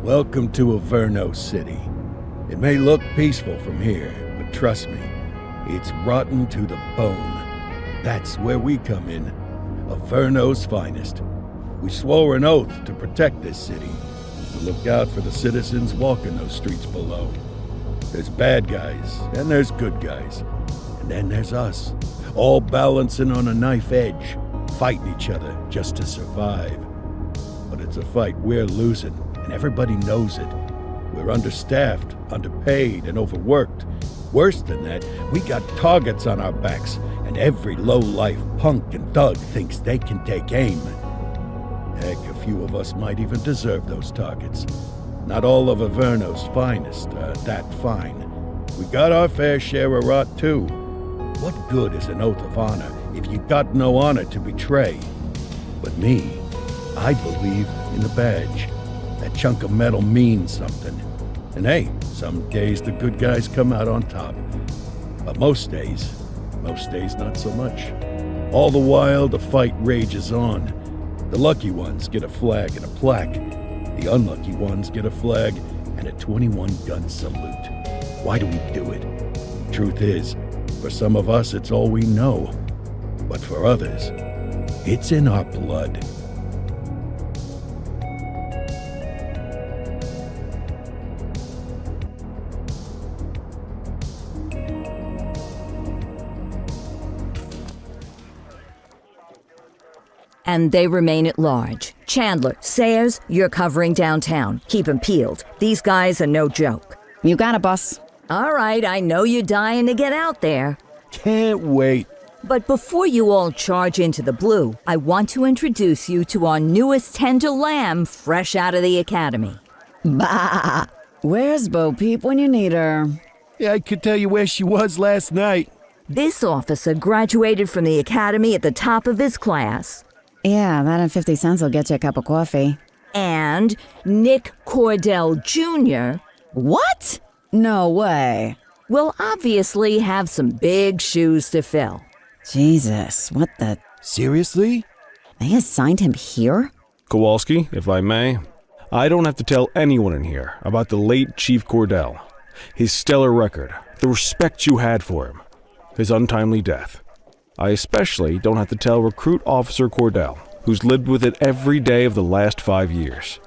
Welcome to Averno City. It may look peaceful from here, but trust me, it's rotten to the bone. That's where we come in, Averno's finest. We swore an oath to protect this city, to look out for the citizens walking those streets below. There's bad guys, and there's good guys. And then there's us, all balancing on a knife edge, fighting each other just to survive. But it's a fight we're losing, and everybody knows it. We're understaffed, underpaid, and overworked. Worse than that, we got targets on our backs, and every low-life punk and thug thinks they can take aim. Heck, a few of us might even deserve those targets. Not all of Averno's finest are that fine. We got our fair share of rot, too. What good is an oath of honor if you got no honor to betray? But me, I believe in the badge. That chunk of metal means something. And hey, some days the good guys come out on top. But most days not so much. All the while, the fight rages on. The lucky ones get a flag and a plaque. The unlucky ones get a flag and a 21-gun salute. Why do we do it? Truth is, for some of us, it's all we know. But for others, it's in our blood. And they remain at large. Chandler, Sayers, you're covering downtown. Keep 'em peeled. These guys are no joke. You got it, boss. All right, I know you're dying to get out there. Can't wait. But before you all charge into the blue, I want to introduce you to our newest tender lamb fresh out of the academy. Bah! Where's Bo Peep when you need her? Yeah, I could tell you where she was last night. This officer graduated from the academy at the top of his class. Yeah, that and 50 cents will get you a cup of coffee. And Nick Cordell Jr. What? No way. will obviously have some big shoes to fill. Jesus, what the... Seriously? They assigned him here? Kowalski, if I may, I don't have to tell anyone in here about the late Chief Cordell, his stellar record, the respect you had for him, his untimely death. I especially don't have to tell Recruit Officer Cordell, who's lived with it every day of the last 5 years.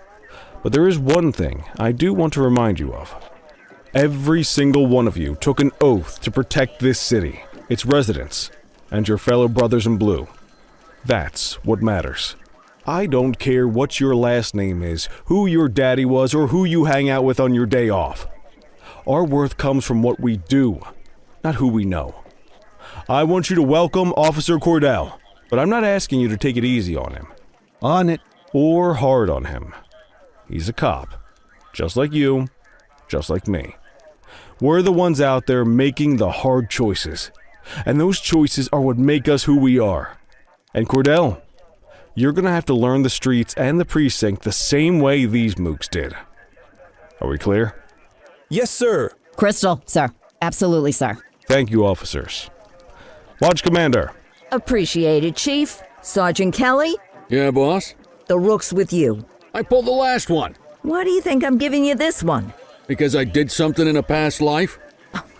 But there is one thing I do want to remind you of. Every single one of you took an oath to protect this city, its residents, and your fellow brothers in blue. That's what matters. I don't care what your last name is, who your daddy was, or who you hang out with on your day off. Our worth comes from what we do, not who we know. I want you to welcome Officer Cordell, but I'm not asking you to take it easy on him. On it. Or hard on him. He's a cop, just like you, just like me. We're the ones out there making the hard choices, and those choices are what make us who we are. And Cordell, you're gonna have to learn the streets and the precinct the same way these mooks did. Are we clear? Yes, sir. Crystal, sir. Absolutely, sir. Thank you, officers. Lodge Commander. Appreciated, Chief. Sergeant Kelly, Yeah, boss? the rook's with you. I pulled the last one. Why do you think I'm giving you this one? Because I did something in a past life?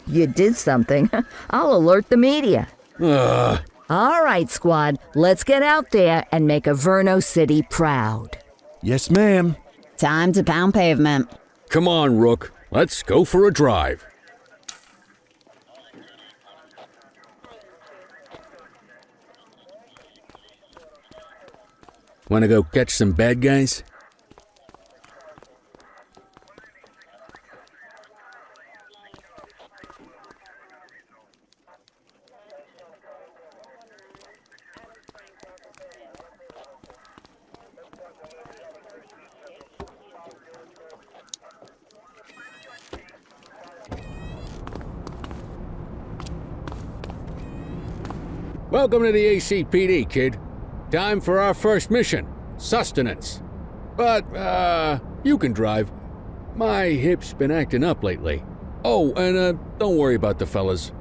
You did something. I'll alert the media. Ugh. All right, squad, let's get out there and make Averno City proud. Yes, ma'am. Time to pound pavement. Come on, Rook. Let's go for a drive. Wanna go catch some bad guys? Welcome to the ACPD, kid. Time for our first mission, sustenance. But, you can drive. My hip's been acting up lately. Oh, and, don't worry about the fellas.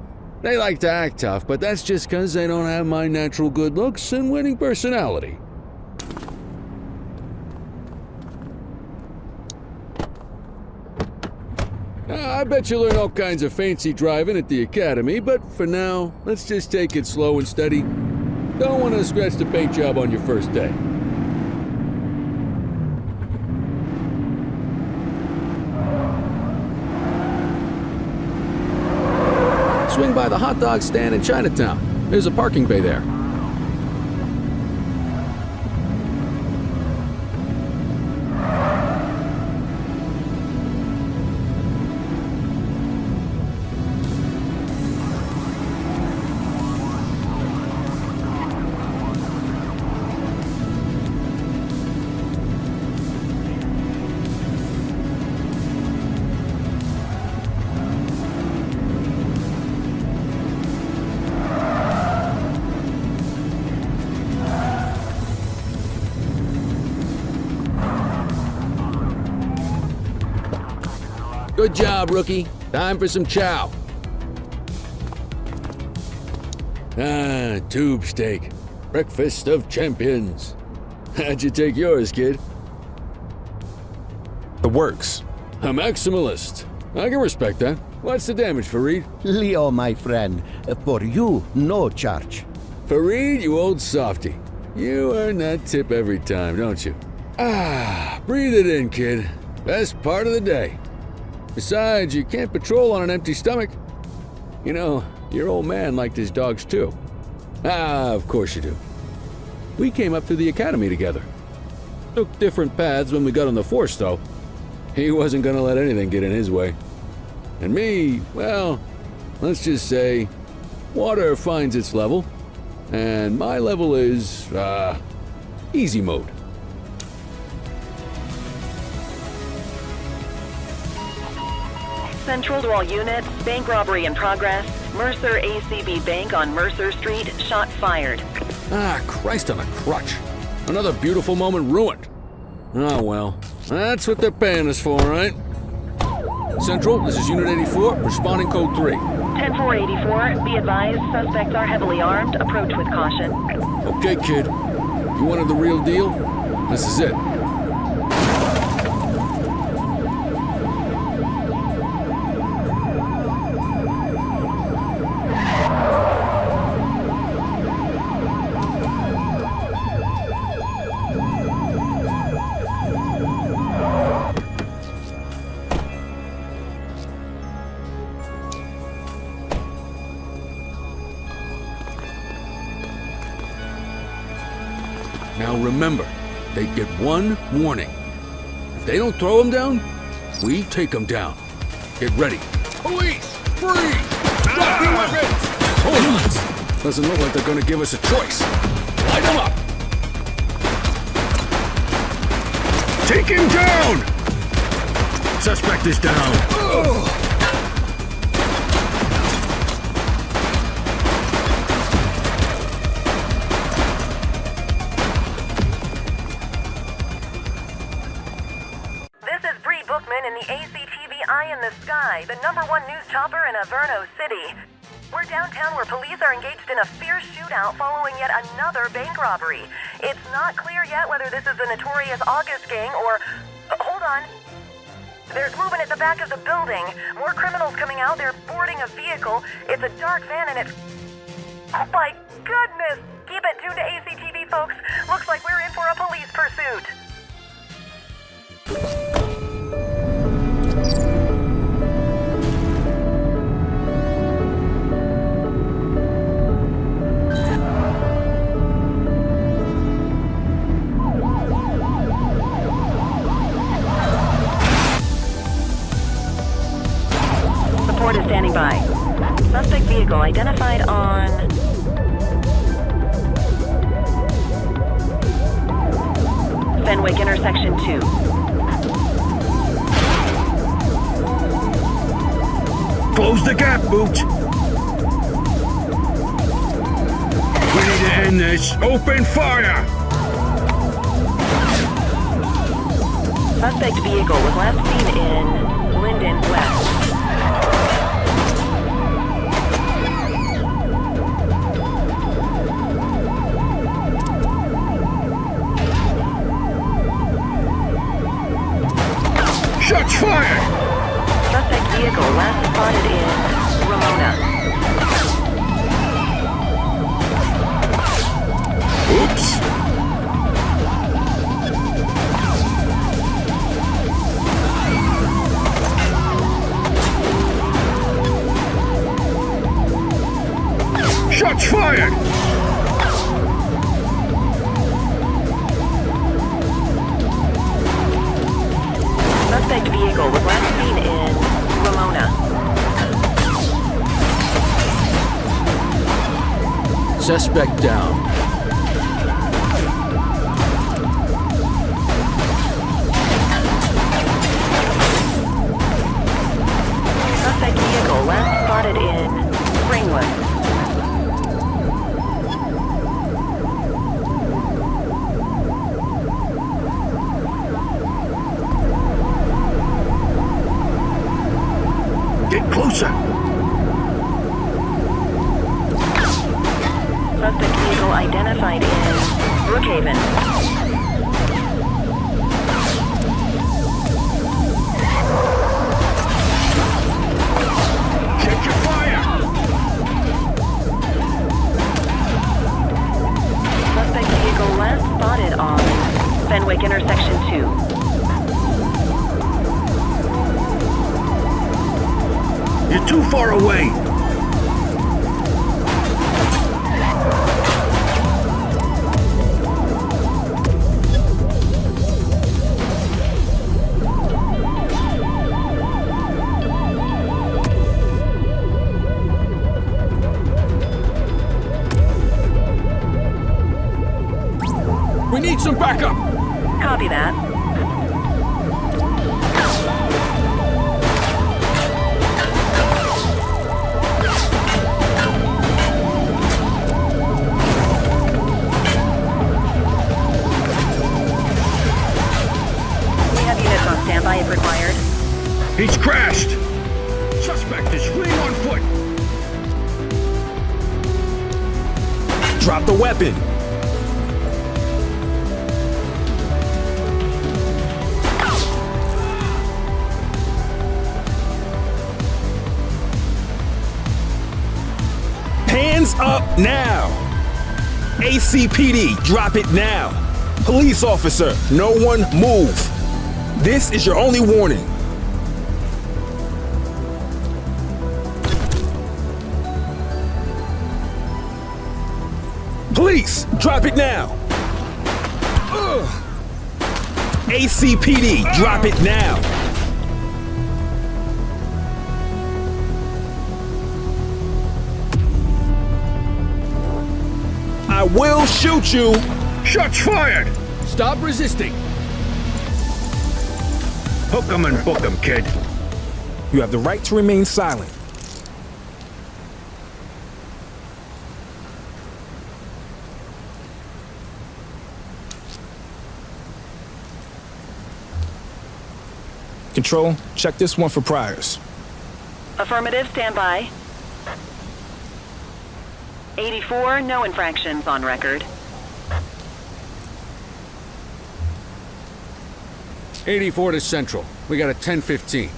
They like to act tough, but that's just 'cause they don't have my natural good looks and winning personality. I bet you'll learn all kinds of fancy driving at the academy, but for now, let's just take it slow and steady. Don't want to scratch the paint job on your first day. Swing by the hot dog stand in Chinatown. There's a parking bay there. Good job, rookie. Time for some chow. Tube steak. Breakfast of champions. How'd you take yours, kid? The works. A maximalist. I can respect that. What's the damage, Fareed? Leo, my friend, for you, no charge. Fareed, you old softy. You earn that tip every time, don't you? Breathe it in, kid. Best part of the day. Besides, you can't patrol on an empty stomach. You know, your old man liked his dogs too. Of course you do. We came up through the academy together. Took different paths when we got on the force, though. He wasn't gonna let anything get in his way. And me, well, let's just say, water finds its level, and my level is, easy mode. Central to all units, bank robbery in progress. Mercer ACB Bank on Mercer Street, shot fired. Christ on a crutch. Another beautiful moment ruined. Oh well, that's what they're paying us for, right? Central, this is Unit 84, responding code 3. 10-484, be advised, suspects are heavily armed. Approach with caution. Okay, kid. You wanted the real deal? This is it. Now remember, they get one warning. If they don't throw them down, we take them down. Get ready. Police! Freeze! Drop your weapons! Hold on! Doesn't look like they're gonna give us a choice. Light them up! Take him down! Suspect is down. In the ACTV Eye in the Sky, the #1 news chopper in Averno City. We're downtown where police are engaged in a fierce shootout following yet another bank robbery. It's not clear yet whether this is the notorious August gang or... hold on. There's movement at the back of the building. More criminals coming out. They're boarding a vehicle. It's a dark van and it's... oh my goodness! Keep it tuned to ACTV, folks. Looks like we're in for a police pursuit. Support is standing by. Suspect vehicle identified on... Fenwick intersection 2. Close the gap, Booch! We need to end this. Open fire! Suspect vehicle was last seen in Linden West. Shots fired! Suspect vehicle last spotted in Ramona. Oops! Shots fired! Suspect vehicle was last seen in Ramona. Suspect down. Suspect vehicle last spotted in Springwood. Get closer! Suspect vehicle identified in Brookhaven. Check your fire! Suspect vehicle last spotted on Fenwick Intersection 2. You're too far away! We need some backup! Copy that. We have units on standby if required. He's crashed! Suspect is fleeing on foot! Drop the weapon! Hands up now! ACPD, drop it now! Police officer, no one move! This is your only warning. Police, drop it now! Ugh. ACPD, drop it now! I will shoot you! Shots fired! Stop resisting! Hook 'em and book 'em, kid. You have the right to remain silent. Control, check this one for priors. Affirmative, standby. 84, no infractions on record. 84 to Central. We got a 10-15.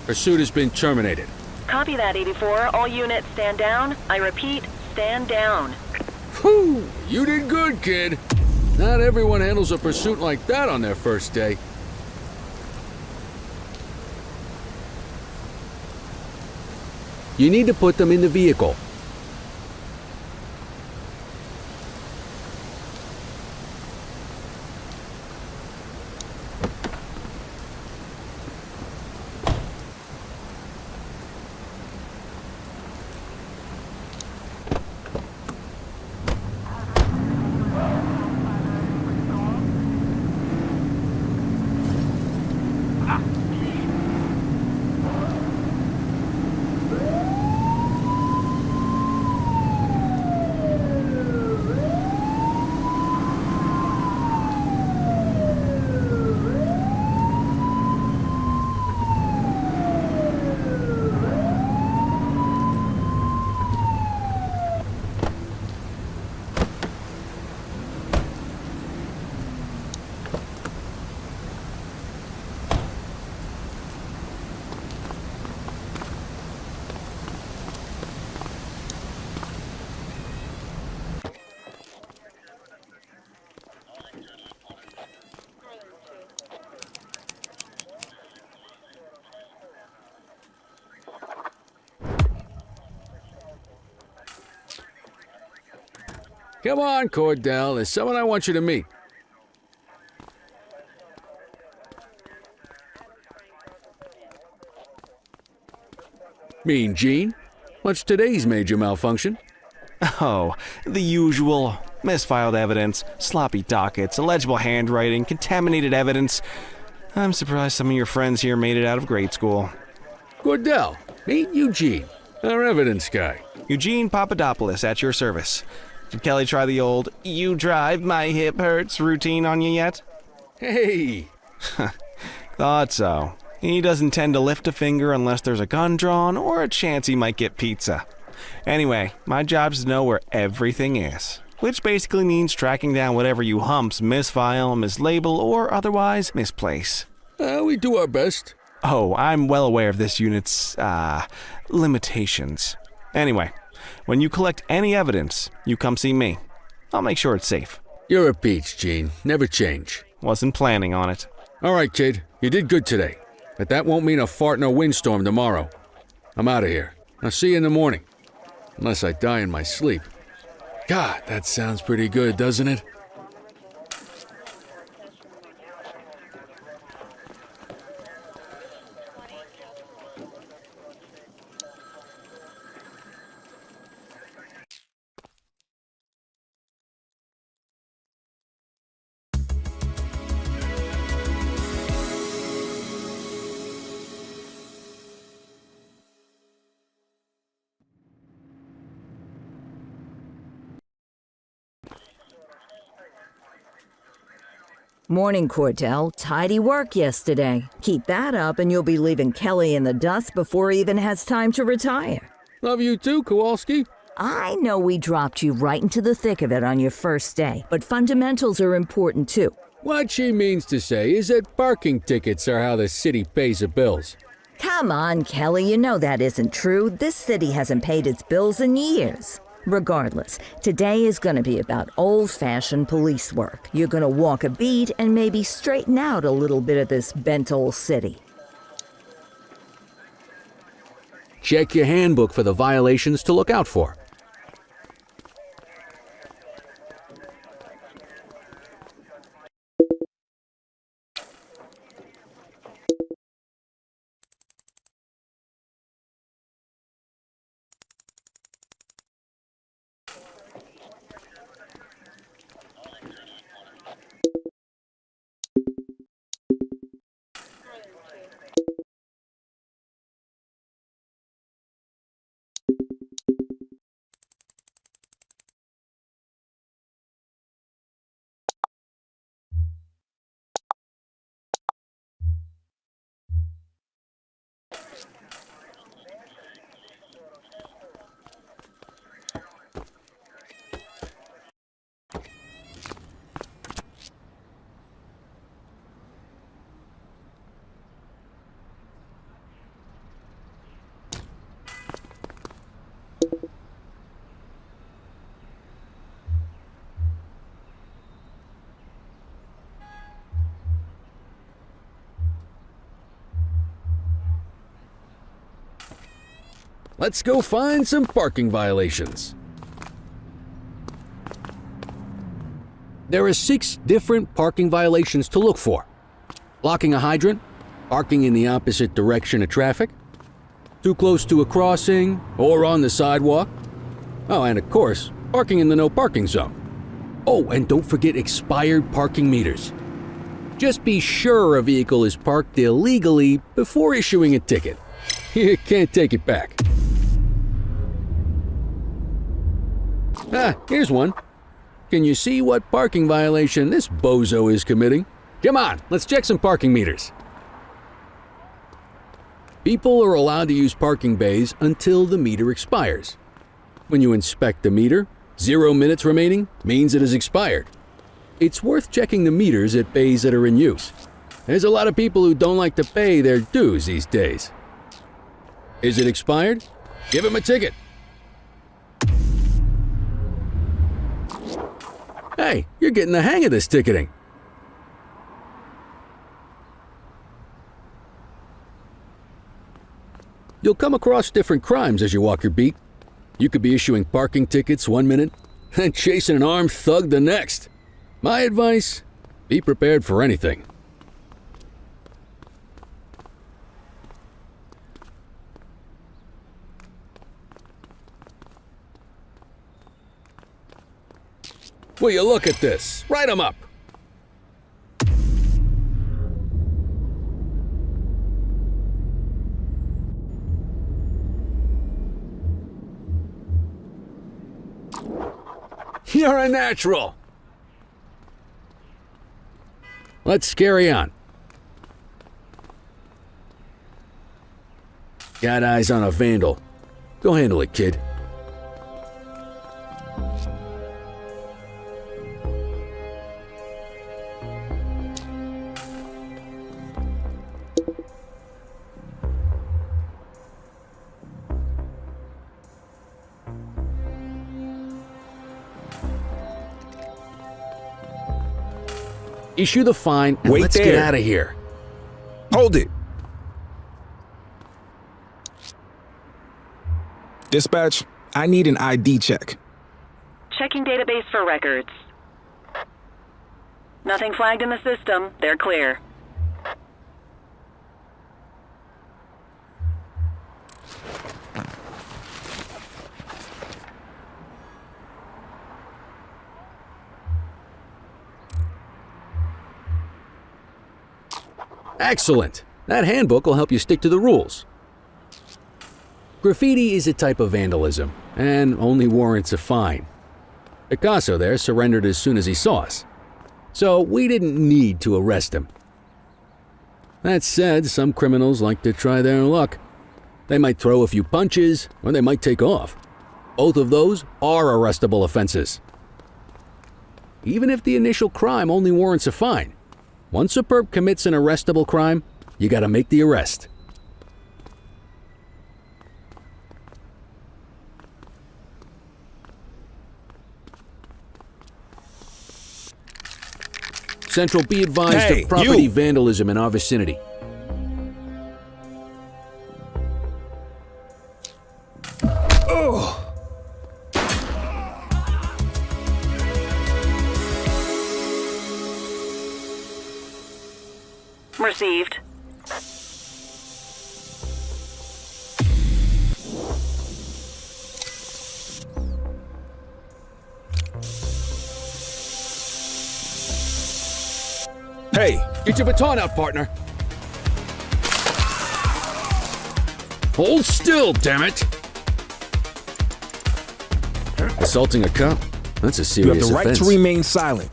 Pursuit has been terminated. Copy that, 84. All units stand down. I repeat, stand down. Whew! You did good, kid. Not everyone handles a pursuit like that on their first day. You need to put them in the vehicle. Come on, Cordell. There's someone I want you to meet. Mean Gene? What's today's major malfunction? Oh, the usual. Misfiled evidence, sloppy dockets, illegible handwriting, contaminated evidence. I'm surprised some of your friends here made it out of grade school. Cordell, meet Eugene, our evidence guy. Eugene Papadopoulos at your service. Did Kelly try the old, "you drive, my hip hurts" routine on you yet? Hey! Thought so. He doesn't tend to lift a finger unless there's a gun drawn or a chance he might get pizza. Anyway, my job's to know where everything is, which basically means tracking down whatever you humps misfile, mislabel, or otherwise misplace. We do our best. Oh, I'm well aware of this unit's, limitations. Anyway, when you collect any evidence, you come see me. I'll make sure it's safe. You're a peach, Gene. Never change. Wasn't planning on it. All right, kid. You did good today. But that won't mean a fart in a windstorm tomorrow. I'm out of here. I'll see you in the morning. Unless I die in my sleep. God, that sounds pretty good, doesn't it? Morning, Cordell. Tidy work yesterday. Keep that up and you'll be leaving Kelly in the dust before he even has time to retire. Love you too, Kowalski. I know we dropped you right into the thick of it on your first day, but fundamentals are important too. What she means to say is that parking tickets are how the city pays the bills. Come on, Kelly, you know that isn't true. This city hasn't paid its bills in years. Regardless, today is going to be about old-fashioned police work. You're going to walk a beat and maybe straighten out a little bit of this bent old city. Check your handbook for the violations to look out for. Let's go find some parking violations. There are 6 different parking violations to look for. Blocking a hydrant, parking in the opposite direction of traffic, too close to a crossing or on the sidewalk. Oh, and of course, parking in the no parking zone. Oh, and don't forget expired parking meters. Just be sure a vehicle is parked illegally before issuing a ticket. You can't take it back. Ah, here's one. Can you see what parking violation this bozo is committing? Come on, let's check some parking meters. People are allowed to use parking bays until the meter expires. When you inspect the meter, 0 minutes remaining means it has expired. It's worth checking the meters at bays that are in use. There's a lot of people who don't like to pay their dues these days. Is it expired? Give him a ticket. Hey, you're getting the hang of this ticketing. You'll come across different crimes as you walk your beat. You could be issuing parking tickets 1 minute, and chasing an armed thug the next. My advice, be prepared for anything. Will you look at this? Write 'em up. You're a natural. Let's carry on. Got eyes on a vandal. Go handle it, kid. Issue the fine and Wait let's there. get out of here. Hold it. Dispatch, I need an ID check. Checking database for records. Nothing flagged in the system. They're clear. Excellent. That handbook will help you stick to the rules. Graffiti is a type of vandalism, and only warrants a fine. Picasso there surrendered as soon as he saw us, so we didn't need to arrest him. That said, some criminals like to try their luck. They might throw a few punches, or they might take off. Both of those are arrestable offenses. Even if the initial crime only warrants a fine, once a perp commits an arrestable crime, you gotta make the arrest. Central, be advised Hey, of property you! vandalism in our vicinity. Received. Hey, Get your baton out, partner. Hold still, damn it! Assaulting a cop? That's a you serious have the right offense. to remain silent.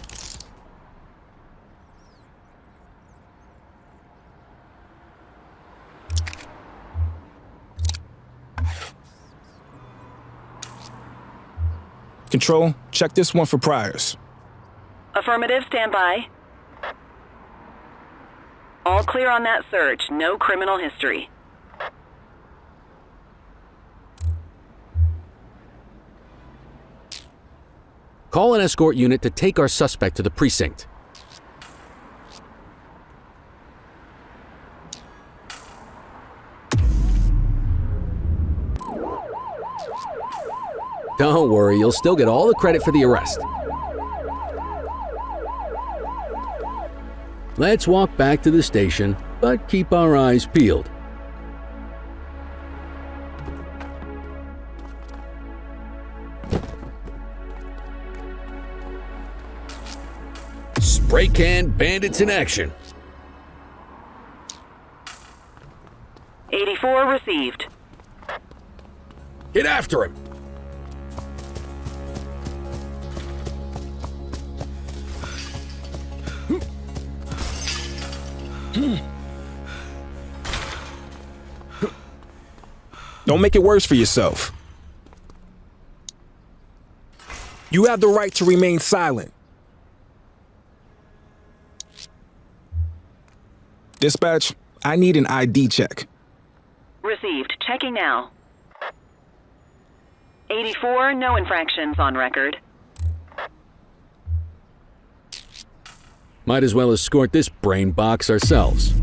Control, check this one for priors. Affirmative, stand by. All clear on that search. No criminal history. Call an escort unit to take our suspect to the precinct. Don't worry, you'll still get all the credit for the arrest. Let's walk back to the station, but keep our eyes peeled. Spray can bandits in action. 84 received. Get after him. Don't make it worse for yourself. You have the right to remain silent. Dispatch, I need an ID check. Received. Checking now. 84, no infractions on record. Might as well escort this brain box ourselves.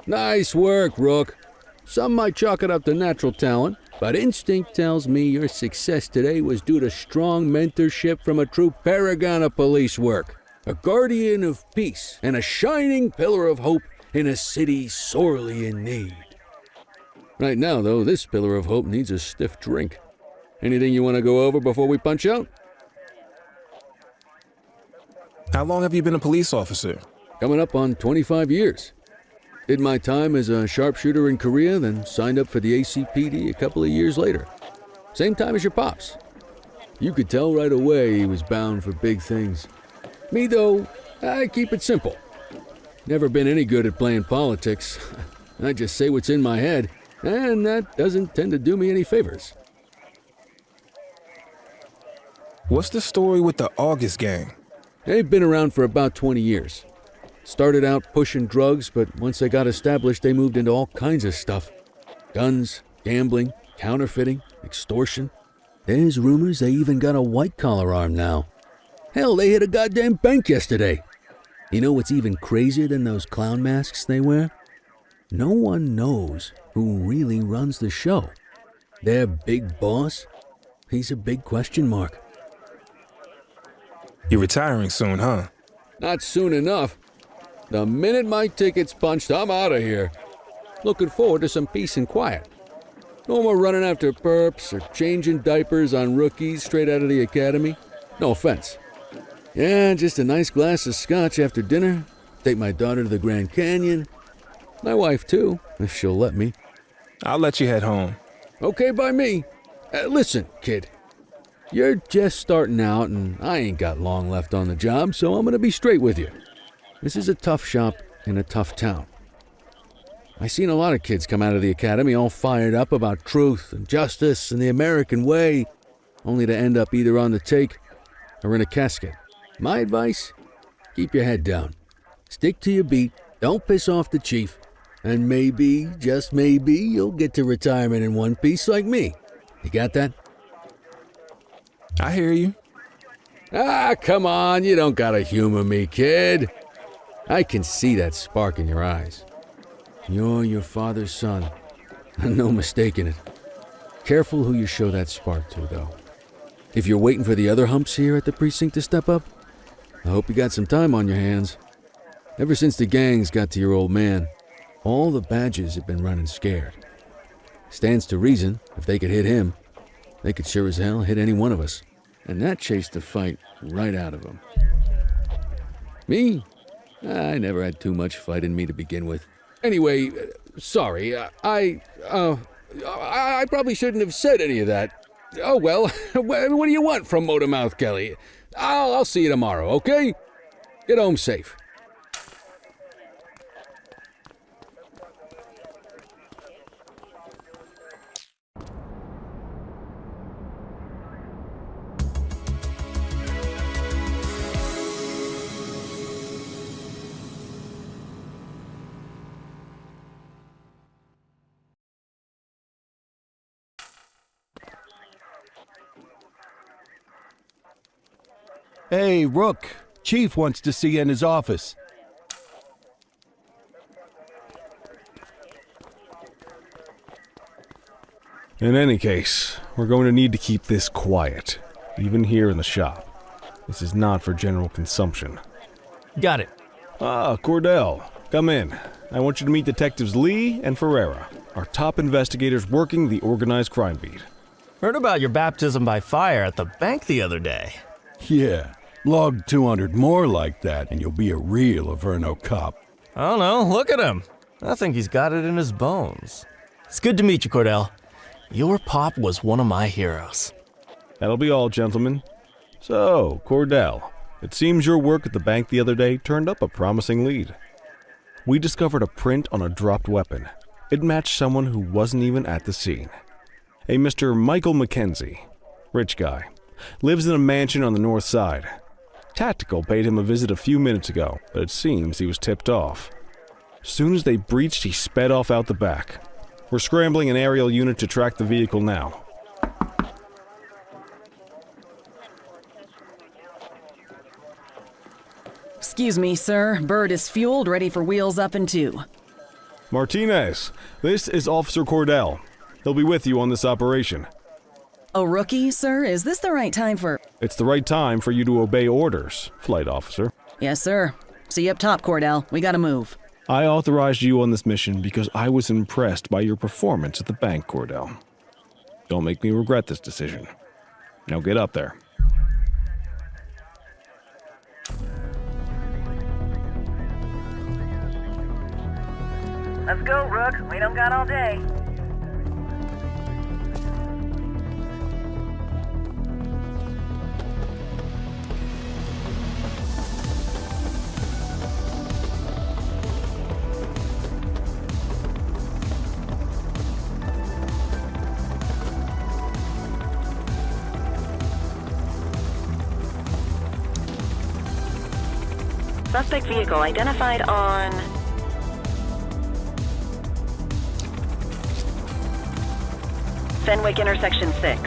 Nice work, Rook. Some might chalk it up to natural talent, but instinct tells me your success today was due to strong mentorship from a true paragon of police work, a guardian of peace, and a shining pillar of hope in a city sorely in need. Right now, though, this pillar of hope needs a stiff drink. Anything you want to go over before we punch out? How long have you been a police officer? Coming up on 25 years. Did my time as a sharpshooter in Korea, then signed up for the ACPD a couple of years later. Same time as your pops. You could tell right away he was bound for big things. Me, though, I keep it simple. Never been any good at playing politics. I just say what's in my head, and that doesn't tend to do me any favors. What's the story with the August gang? They've been around for about 20 years. Started out pushing drugs, but once they got established, they moved into all kinds of stuff. Guns, gambling, counterfeiting, extortion. There's rumors they even got a white-collar arm now. Hell, they hit a goddamn bank yesterday. You know what's even crazier than those clown masks they wear? No one knows who really runs the show. Their big boss? He's a big question mark. You're retiring soon, huh? Not soon enough. The minute my ticket's punched, I'm out of here. Looking forward to some peace and quiet. No more running after perps or changing diapers on rookies straight out of the academy. No offense. Yeah, just a nice glass of scotch after dinner. Take my daughter to the Grand Canyon. My wife, too, if she'll let me. I'll let you head home. Okay by me. Listen, kid. You're just starting out, and I ain't got long left on the job, so I'm gonna be straight with you. This is a tough shop in a tough town. I seen a lot of kids come out of the academy all fired up about truth and justice and the American way, only to end up either on the take or in a casket. My advice? Keep your head down. Stick to your beat, don't piss off the chief, and maybe, just maybe, you'll get to retirement in one piece like me. You got that? I hear you. Ah, come on, you don't gotta humor me, kid. I can see that spark in your eyes. You're your father's son. No mistaking it. Careful who you show that spark to, though. If you're waiting for the other humps here at the precinct to step up, I hope you got some time on your hands. Ever since the gangs got to your old man, all the badges have been running scared. Stands to reason, if they could hit him, they could sure as hell hit any one of us. And that chased the fight right out of them. Me? I never had too much fight in me to begin with. Anyway, sorry, I probably shouldn't have said any of that. Oh well, what do you want from Motormouth Kelly? I'll see you tomorrow, okay? Get home safe. Hey, Rook. Chief wants to see you in his office. In any case, we're going to need to keep this quiet, even here in the shop. This is not for general consumption. Got it. Ah, Cordell, come in. I want you to meet Detectives Lee and Ferreira, our top investigators working the organized crime beat. Heard about your baptism by fire at the bank the other day. Yeah, log 200 more like that and you'll be a real Averno cop. I don't know, look at him. I think he's got it in his bones. It's good to meet you, Cordell. Your pop was one of my heroes. That'll be all, gentlemen. So, Cordell, it seems your work at the bank the other day turned up a promising lead. We discovered a print on a dropped weapon. It matched someone who wasn't even at the scene. A Mr. Michael McKenzie, rich guy, lives in a mansion on the north side. Tactical paid him a visit a few minutes ago, but it seems he was tipped off. Soon as they breached, he sped off out the back. We're scrambling an aerial unit to track the vehicle now. Excuse me, sir. Bird is fueled, ready for wheels up in 2. Martinez, this is Officer Cordell. He'll be with you on this operation. A rookie, sir? Is this the right time for... It's the right time for you to obey orders, Flight Officer. Yes, sir. See you up top, Cordell. We gotta move. I authorized you on this mission because I was impressed by your performance at the bank, Cordell. Don't make me regret this decision. Now get up there. Let's go, Rook. We don't got all day. Suspect vehicle identified on... Fenwick intersection 6.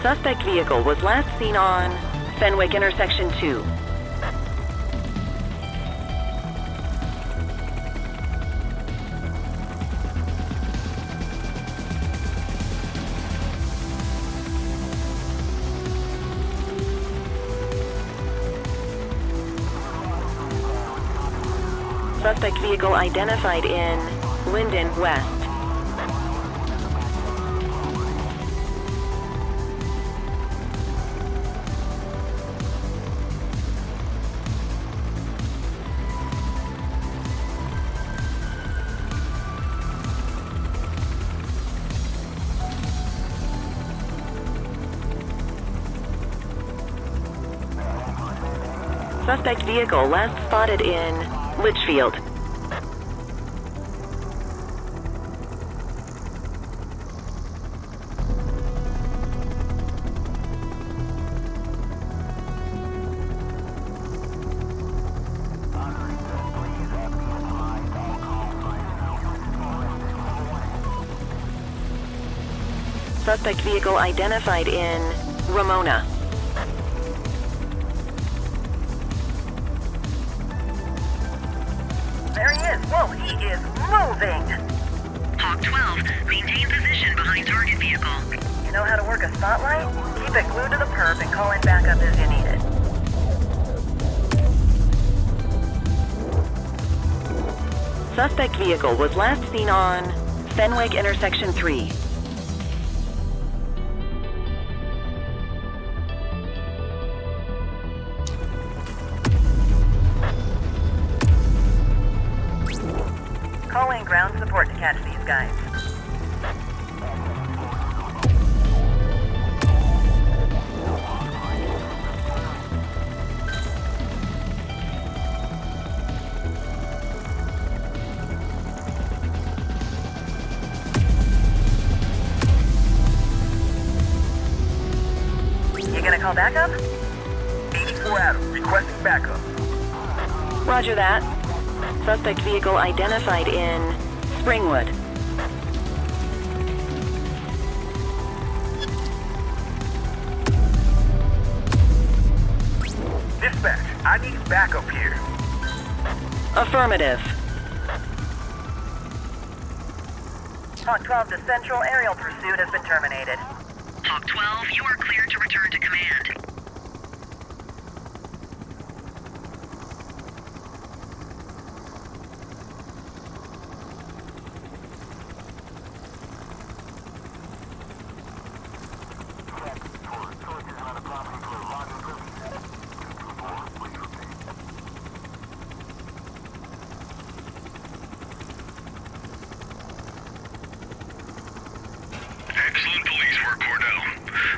Suspect vehicle was last seen on Fenwick intersection 2. Suspect vehicle identified in Linden West. Suspect vehicle last spotted in Litchfield. Suspect vehicle identified in Ramona. There he is. Whoa, he is moving. Hawk 12, maintain position behind target vehicle. You know how to work a spotlight? Keep it glued to the perp and call in backup as you need it. Suspect vehicle was last seen on Fenwick intersection 3. Call in ground support to catch these guys. You gonna call backup? 84 Adam, requesting backup. Roger that. Suspect vehicle identified in Springwood. Dispatch, I need backup here. Affirmative. Hawk 12 to Central, aerial pursuit has been terminated. Hawk 12, you are cleared to return to command. Excellent police work, Cordell.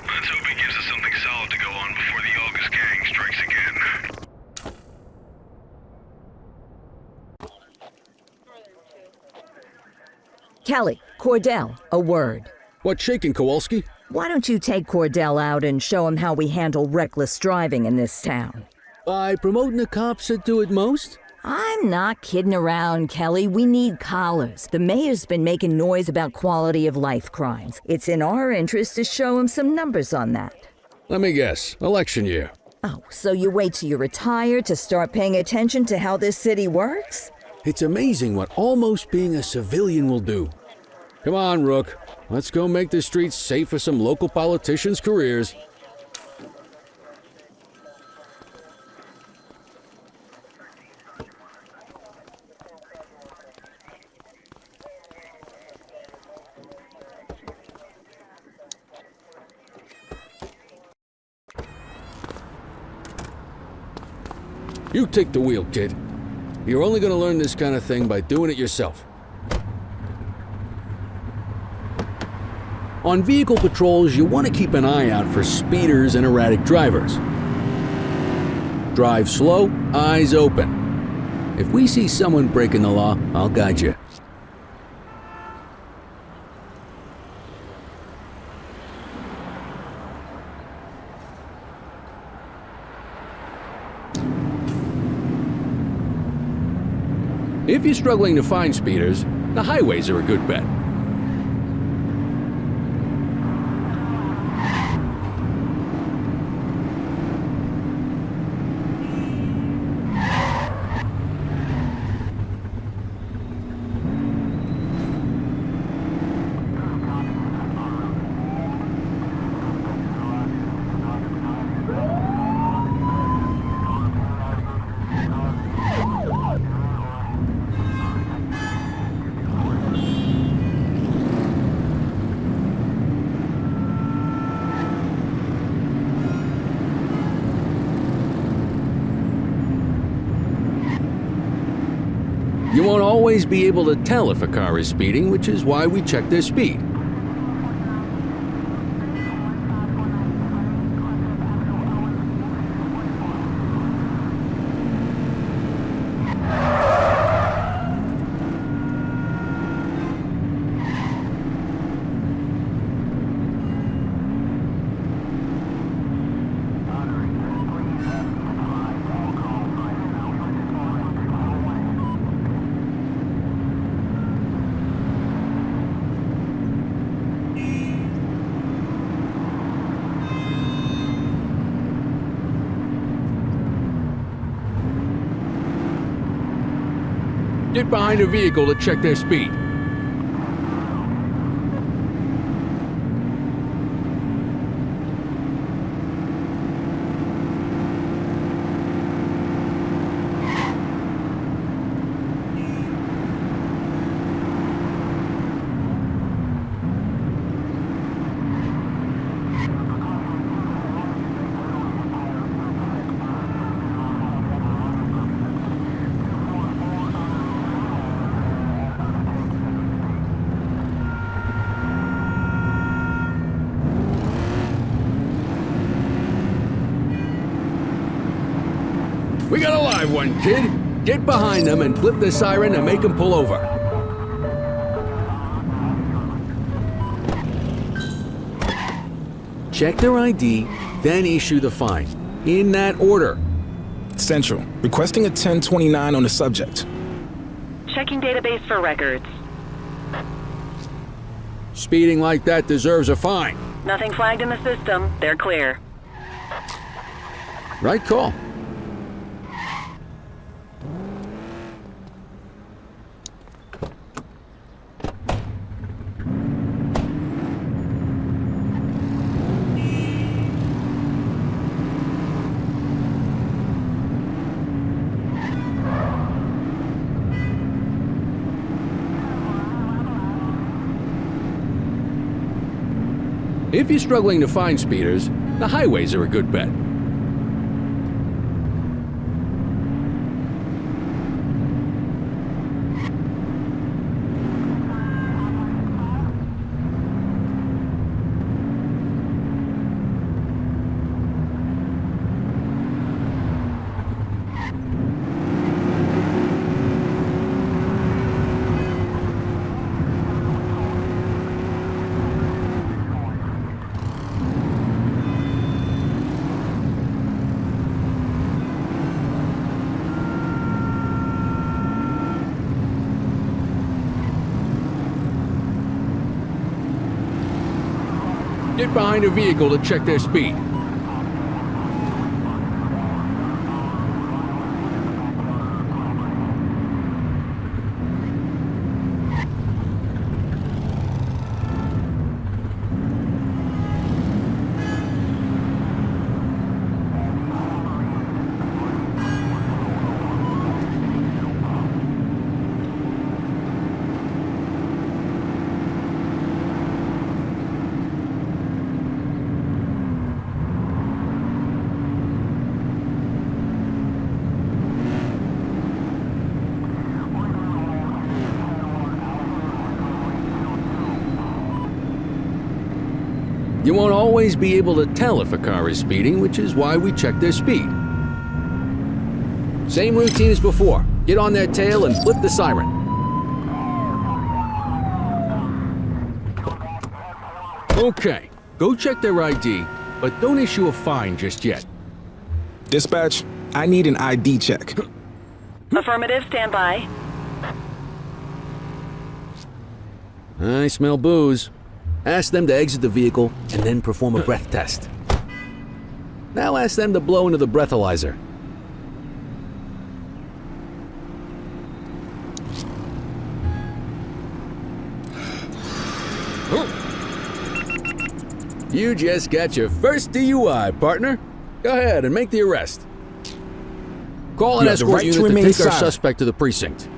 Let's hope it gives us something solid to go on before the August gang strikes again. Kelly, Cordell, a word. What's shaking, Kowalski? Why don't you take Cordell out and show him how we handle reckless driving in this town? By promoting the cops that do it most? I'm not kidding around, Kelly. We need collars. The mayor's been making noise about quality of life crimes. It's in our interest to show him some numbers on that. Let me guess. Election year. Oh, so you wait till you retire to start paying attention to how this city works? It's amazing what almost being a civilian will do. Come on, Rook. Let's go make the streets safe for some local politicians' careers. You take the wheel, kid. You're only going to learn this kind of thing by doing it yourself. On vehicle patrols, you want to keep an eye out for speeders and erratic drivers. Drive slow, eyes open. If we see someone breaking the law, I'll guide you. If you're struggling to find speeders, the highways are a good bet. You won't always be able to tell if a car is speeding, which is why we check their speed. Get behind a vehicle to check their speed. We got a live one, kid. Get behind them and flip the siren to make them pull over. Check their ID, then issue the fine. In that order. Central, requesting a 1029 on the subject. Checking database for records. Speeding like that deserves a fine. Nothing flagged in the system. They're clear. Right call. If you're struggling to find speeders, the highways are a good bet. Get behind a vehicle to check their speed. You won't always be able to tell if a car is speeding, which is why we check their speed. Same routine as before. Get on their tail and flip the siren. Okay, go check their ID, but don't issue a fine just yet. Dispatch, I need an ID check. Affirmative, stand by. I smell booze. Ask them to exit the vehicle and then perform a breath test. Now ask them to blow into the breathalyzer. You just got your first DUI, partner. Go ahead and make the arrest. Call an escort unit to take our suspect to the precinct.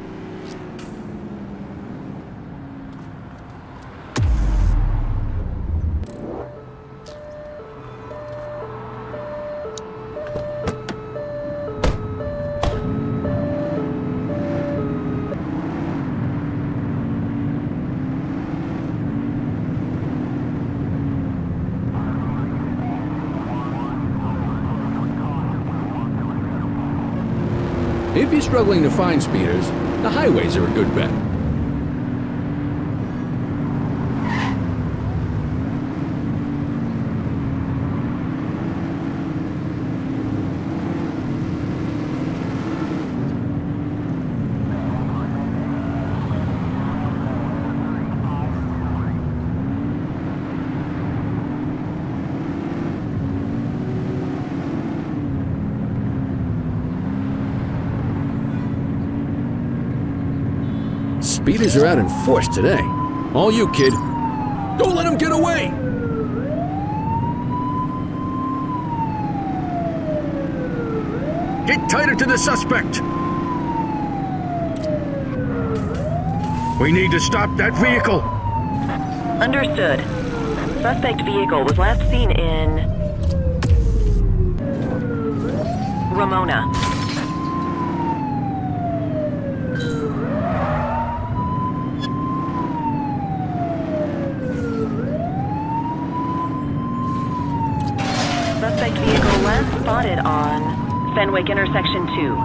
If you're struggling to find speeders, the highways are a good bet. Speeders are out in force today. All you, kid. Don't let him get away! Get tighter to the suspect! We need to stop that vehicle! Understood. Suspect vehicle was last seen in Ramona. Suspect vehicle last spotted on Fenwick intersection 2.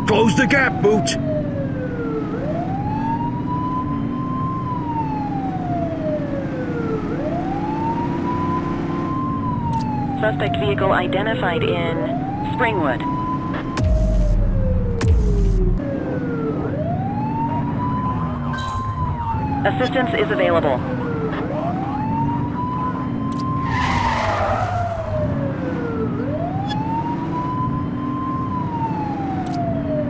Close the gap, Boots! Suspect vehicle identified in Springwood. Assistance is available.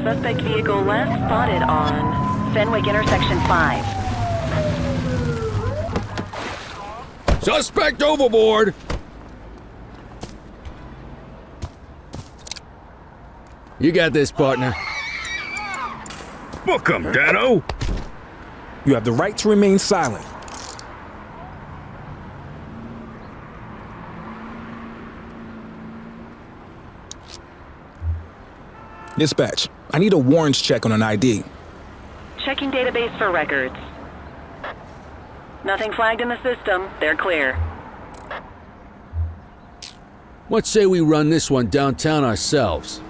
Suspect vehicle last spotted on Fenwick intersection 5. Suspect overboard! You got this, partner. Book 'em, Dano! You have the right to remain silent. Dispatch, I need a warrants check on an ID. Checking database for records. Nothing flagged in the system. They're clear. What say we run this one downtown ourselves?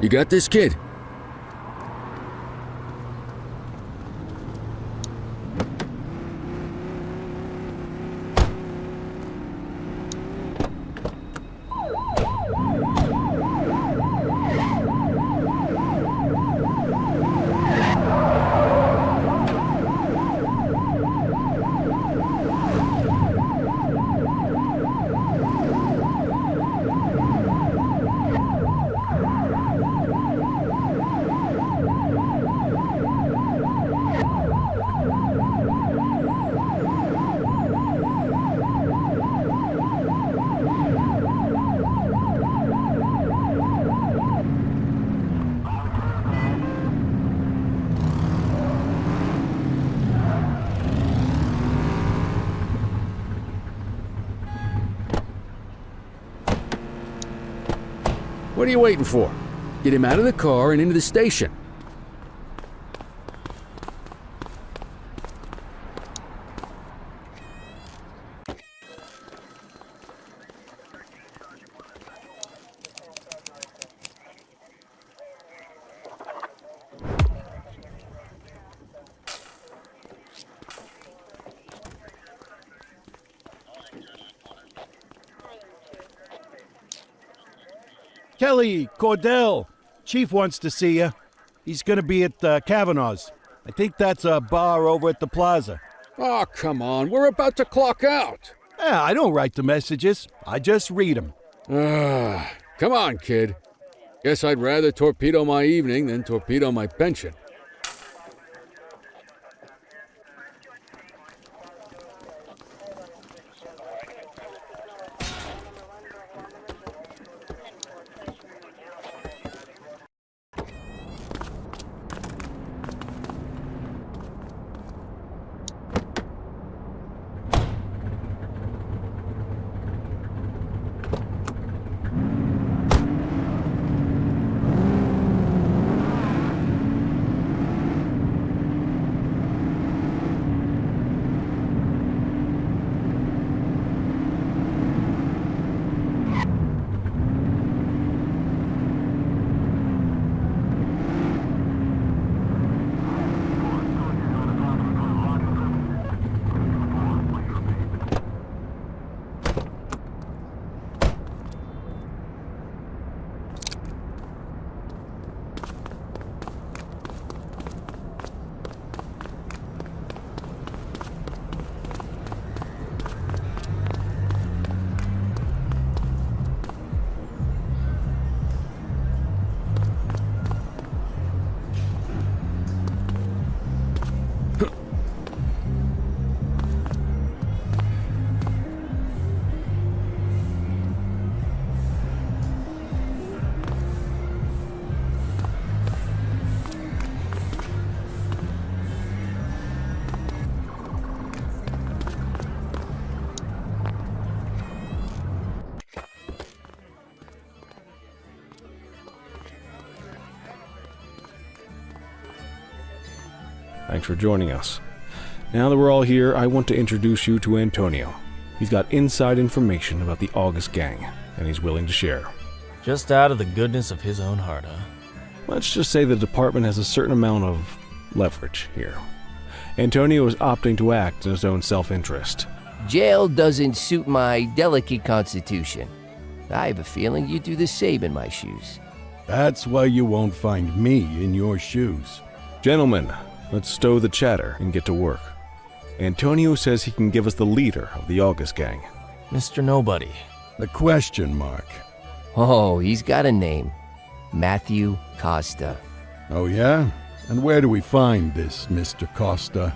You got this, kid? What are you waiting for? Get him out of the car and into the station. Kelly, Cordell, Chief wants to see you. He's gonna be at Kavanaugh's. I think that's a bar over at the plaza. Oh, come on, we're about to clock out. Yeah, I don't write the messages. I just read them. Come on, kid. Guess I'd rather torpedo my evening than torpedo my pension. Thanks for joining us. Now that we're all here, I want to introduce you to Antonio. He's got inside information about the August gang, and he's willing to share. Just out of the goodness of his own heart, huh? Let's just say the department has a certain amount of leverage here. Antonio is opting to act in his own self-interest. Jail doesn't suit my delicate constitution. I have a feeling you'd do the same in my shoes. That's why you won't find me in your shoes. Gentlemen, let's stow the chatter and get to work. Antonio says he can give us the leader of the August gang. Mr. Nobody. The question mark. Oh, he's got a name. Matthew Costa. Oh, yeah? And where do we find this Mr. Costa?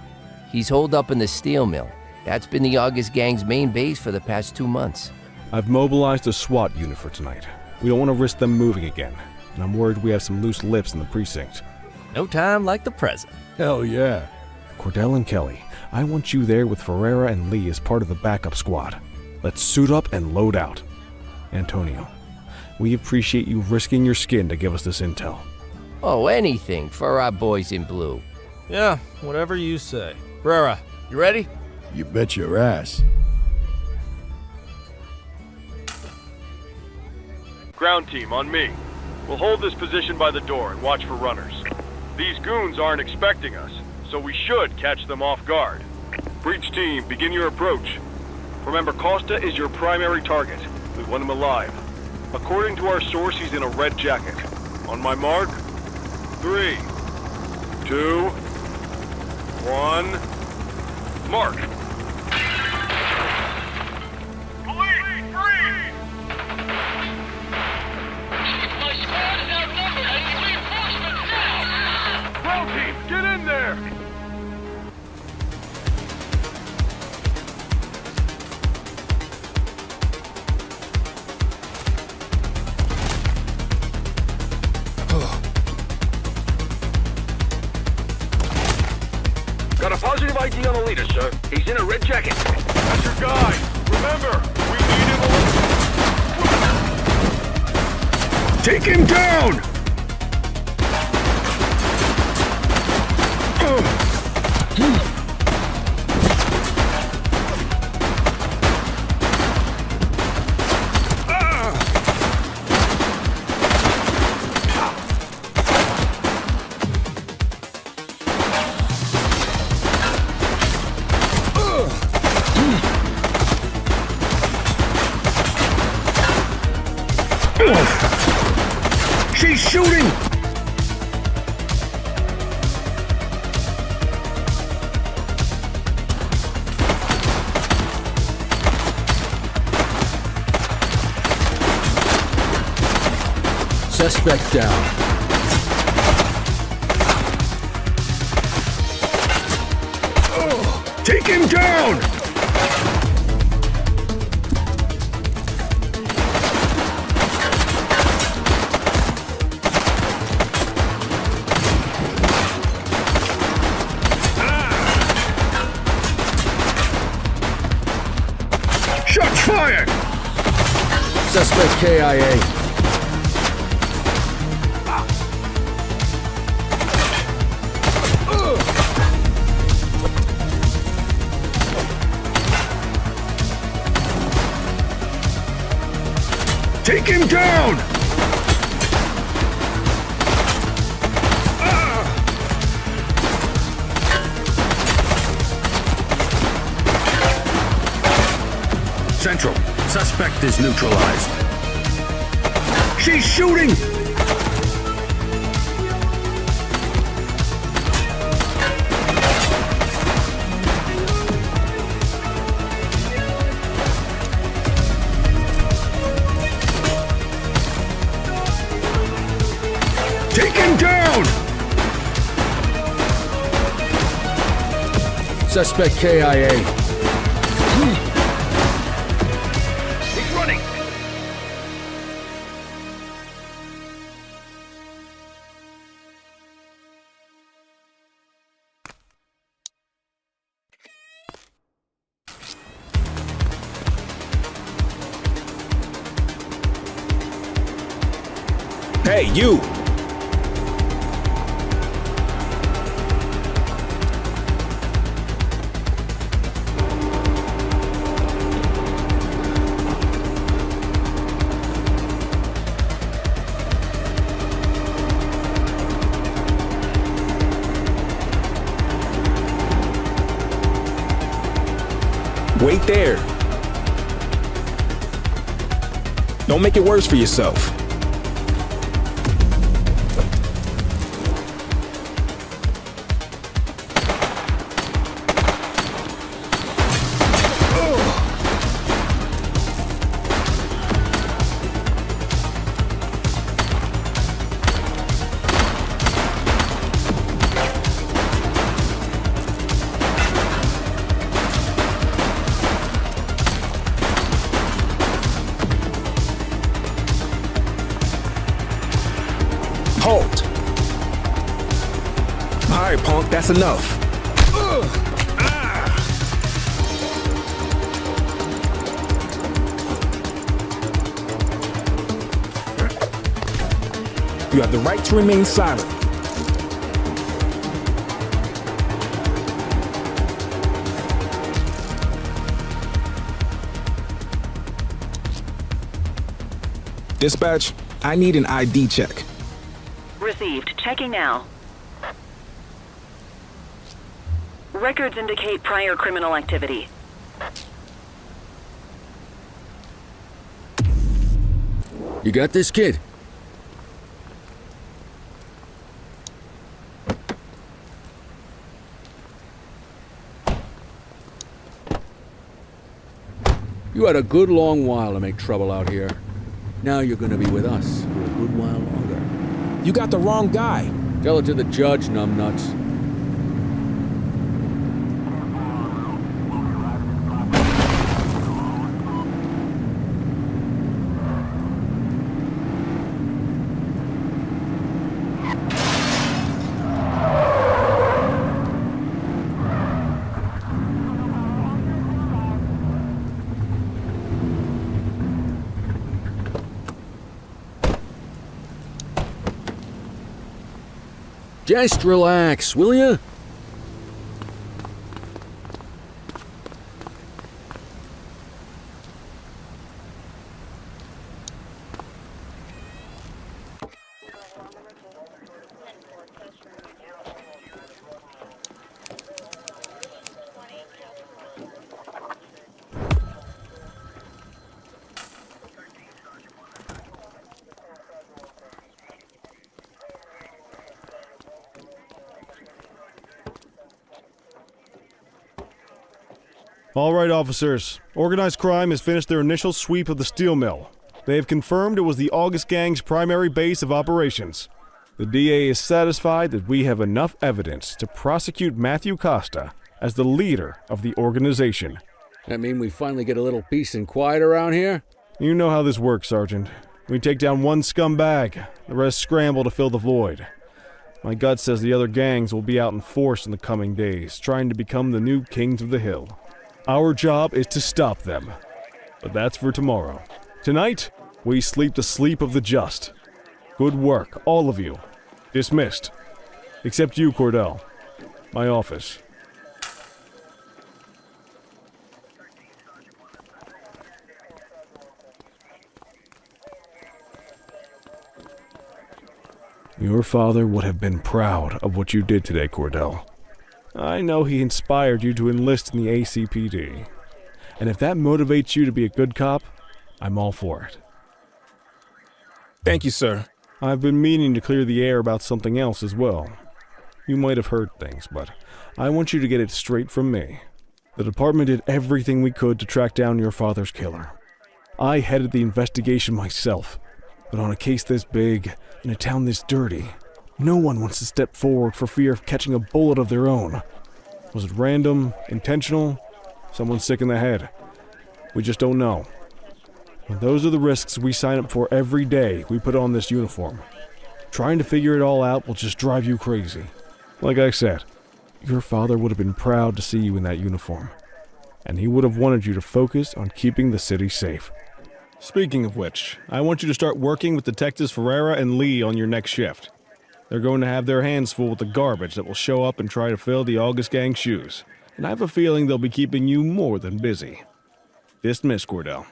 He's holed up in the steel mill. That's been the August gang's main base for the past 2 months. I've mobilized a SWAT unit for tonight. We don't want to risk them moving again, and I'm worried we have some loose lips in the precinct. No time like the present. Hell yeah. Cordell and Kelly, I want you there with Ferreira and Lee as part of the backup squad. Let's suit up and load out. Antonio, we appreciate you risking your skin to give us this intel. Oh, anything for our boys in blue. Yeah, whatever you say. Ferreira, you ready? You bet your ass. Ground team, on me. We'll hold this position by the door and watch for runners. These goons aren't expecting us, so we should catch them off guard. Breach team, begin your approach. Remember, Costa is your primary target. We want him alive. According to our source, he's in a red jacket. On my mark, 3, 2, 1, mark! Get in there! Got a positive ID on the leader, sir. He's in a red jacket. That's your guy. Remember, we need him alive. Take him down! She's shooting! Suspect down. Take him down! Shots fired! Suspect KIA. Take him down! Central, suspect is neutralized. She's shooting! Take him down! Suspect KIA. He's running! Hey, you! Wait there. Don't make it worse for yourself. Halt! Alright, punk, that's enough. You have the right to remain silent. Dispatch, I need an ID check. Received. Checking now. Records indicate prior criminal activity. You got this, kid? You had a good long while to make trouble out here. Now you're gonna be with us for a good while longer. You got the wrong guy. Tell it to the judge, numbnuts. Just relax, will ya? All right, officers. Organized crime has finished their initial sweep of the steel mill. They have confirmed it was the August Gang's primary base of operations. The DA is satisfied that we have enough evidence to prosecute Matthew Costa as the leader of the organization. That mean we finally get a little peace and quiet around here? You know how this works, Sergeant. We take down one scumbag, the rest scramble to fill the void. My gut says the other gangs will be out in force in the coming days, trying to become the new kings of the hill. Our job is to stop them. But that's for tomorrow. Tonight, we sleep the sleep of the just. Good work, all of you. Dismissed. Except you, Cordell. My office. Your father would have been proud of what you did today, Cordell. I know he inspired you to enlist in the ACPD. And if that motivates you to be a good cop, I'm all for it. Thank you, sir. I've been meaning to clear the air about something else as well. You might have heard things, but I want you to get it straight from me. The department did everything we could to track down your father's killer. I headed the investigation myself, but on a case this big, in a town this dirty, no one wants to step forward for fear of catching a bullet of their own. Was it random, intentional, someone sick in the head? We just don't know. And those are the risks we sign up for every day we put on this uniform. Trying to figure it all out will just drive you crazy. Like I said, your father would have been proud to see you in that uniform, and he would have wanted you to focus on keeping the city safe. Speaking of which, I want you to start working with Detectives Ferreira and Lee on your next shift. They're going to have their hands full with the garbage that will show up and try to fill the August Gang shoes, and I have a feeling they'll be keeping you more than busy. Dismiss, Cordell.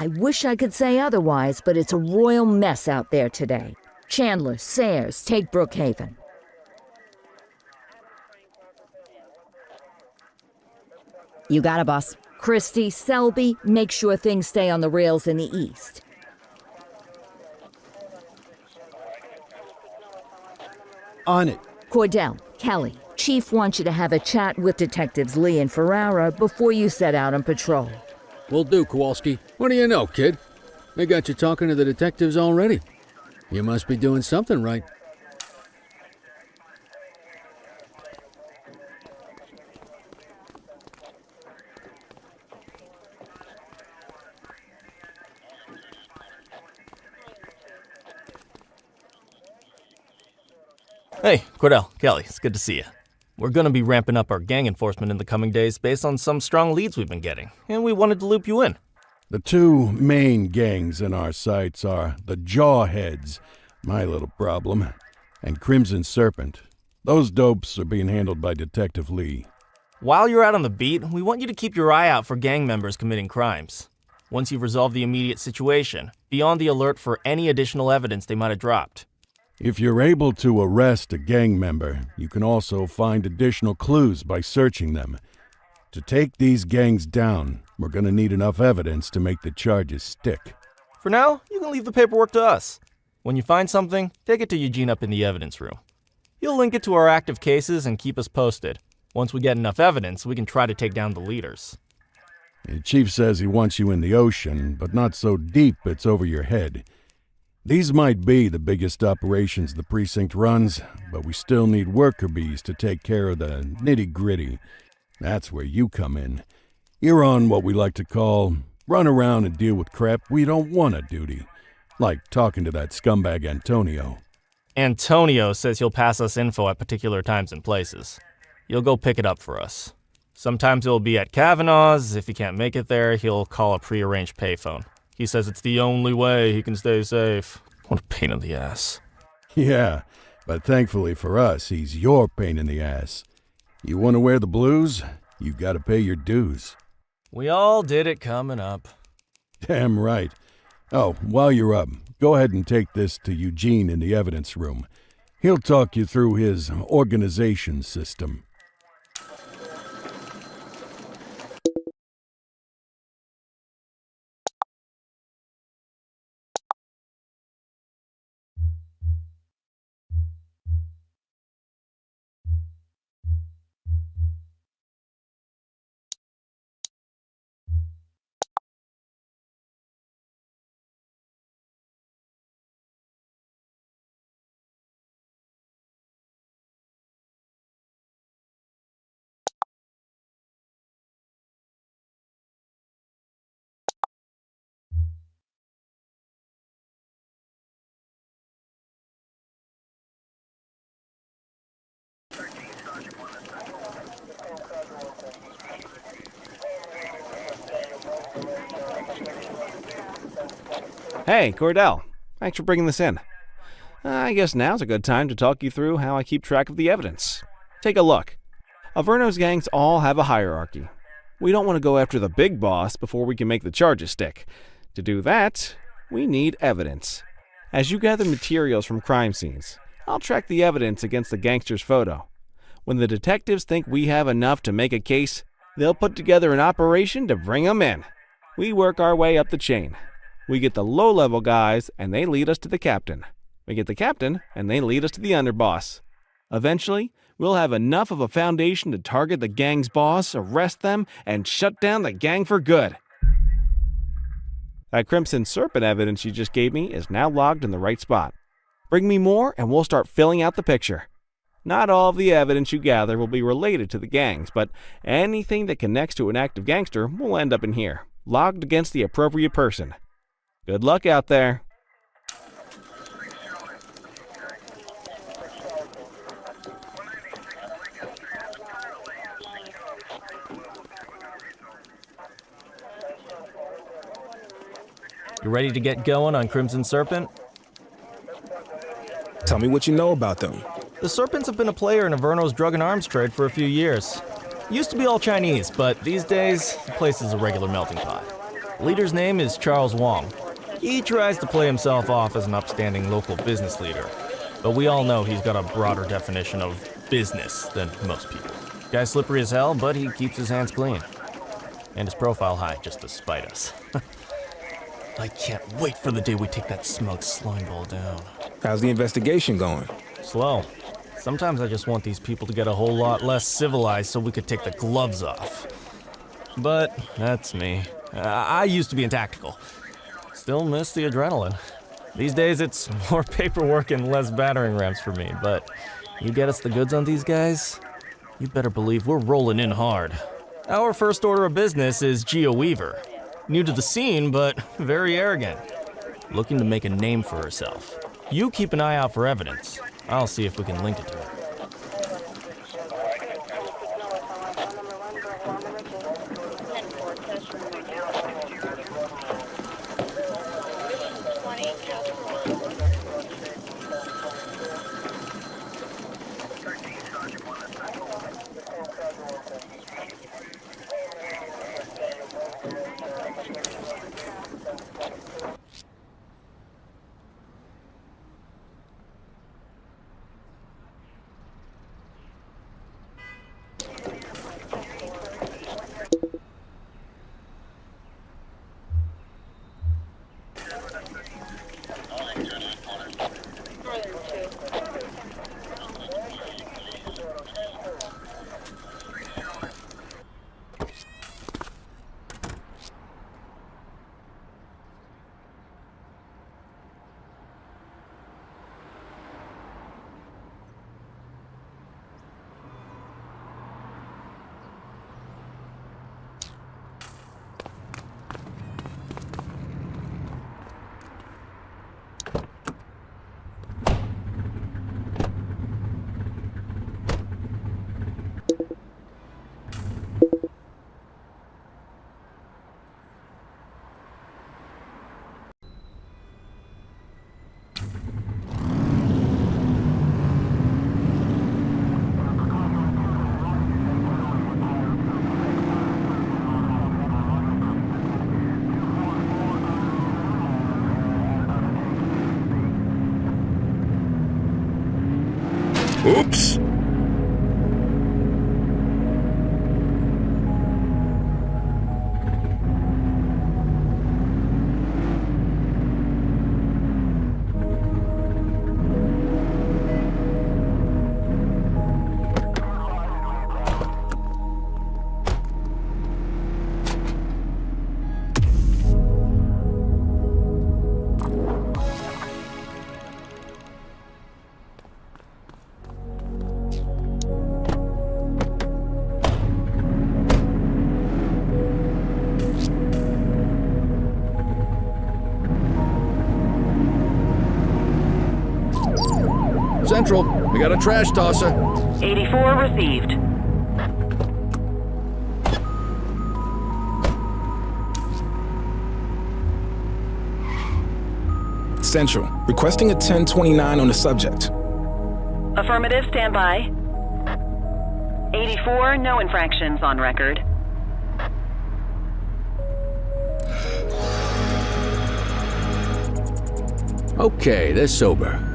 I wish I could say otherwise, but it's a royal mess out there today. Chandler, Sayers, take Brookhaven. You got it, boss. Christie, Selby, make sure things stay on the rails in the east. On it. Cordell, Kelly, Chief wants you to have a chat with Detectives Lee and Ferrara before you set out on patrol. Will do, Kowalski. What do you know, kid? They got you talking to the detectives already. You must be doing something right. Hey, Cordell, Kelly, it's good to see you. We're going to be ramping up our gang enforcement in the coming days based on some strong leads we've been getting, and we wanted to loop you in. The two main gangs in our sights are the Jawheads, my little problem, and Crimson Serpent. Those dopes are being handled by Detective Lee. While you're out on the beat, we want you to keep your eye out for gang members committing crimes. Once you've resolved the immediate situation, be on the alert for any additional evidence they might have dropped. If you're able to arrest a gang member, you can also find additional clues by searching them. To take these gangs down, we're going to need enough evidence to make the charges stick. For now, you can leave the paperwork to us. When you find something, take it to Eugene up in the evidence room. He'll link it to our active cases and keep us posted. Once we get enough evidence, we can try to take down the leaders. The chief says he wants you in the ocean, but not so deep it's over your head. These might be the biggest operations the precinct runs, but we still need worker bees to take care of the nitty-gritty. That's where you come in. You're on what we like to call run around and deal with crap we don't want to duty, like talking to that scumbag Antonio. Antonio says he'll pass us info at particular times and places. You'll go pick it up for us. Sometimes it'll be at Kavanaugh's. If he can't make it there, he'll call a prearranged payphone. He says it's the only way he can stay safe. What a pain in the ass. Yeah, but thankfully for us, he's your pain in the ass. You want to wear the blues? You gotta pay your dues. We all did it coming up. Damn right. Oh, while you're up, go ahead and take this to Eugene in the evidence room. He'll talk you through his organization system. Hey, Cordell. Thanks for bringing this in. I guess now's a good time to talk you through how I keep track of the evidence. Take a look. Averno's gangs all have a hierarchy. We don't want to go after the big boss before we can make the charges stick. To do that, we need evidence. As you gather materials from crime scenes, I'll track the evidence against the gangster's photo. When the detectives think we have enough to make a case, they'll put together an operation to bring them in. We work our way up the chain. We get the low-level guys, and they lead us to the captain. We get the captain, and they lead us to the underboss. Eventually, we'll have enough of a foundation to target the gang's boss, arrest them, and shut down the gang for good. That Crimson Serpent evidence you just gave me is now logged in the right spot. Bring me more, and we'll start filling out the picture. Not all of the evidence you gather will be related to the gangs, but anything that connects to an active gangster will end up in here, logged against the appropriate person. Good luck out there. You ready to get going on Crimson Serpent? Tell me what you know about them. The Serpents have been a player in Averno's drug and arms trade for a few years. Used to be all Chinese, but these days, the place is a regular melting pot. Leader's name is Charles Wong. He tries to play himself off as an upstanding local business leader, but we all know he's got a broader definition of business than most people. Guy's slippery as hell, but he keeps his hands clean. And his profile high, just to spite us. I can't wait for the day we take that smug slimeball down. How's the investigation going? Slow. Sometimes I just want these people to get a whole lot less civilized so we could take the gloves off. But that's me. I used to be in tactical. Still miss the adrenaline. These days it's more paperwork and less battering rams for me, but you get us the goods on these guys, you better believe we're rolling in hard. Our first order of business is Gia Weaver. New to the scene, but very arrogant. Looking to make a name for herself. You keep an eye out for evidence. I'll see if we can link it to her. Oops! Central, we got a trash tosser. 84 received. Central, requesting a 1029 on the subject. Affirmative, stand by. 84, no infractions on record. Okay, they're sober.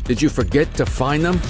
Did you forget to find them?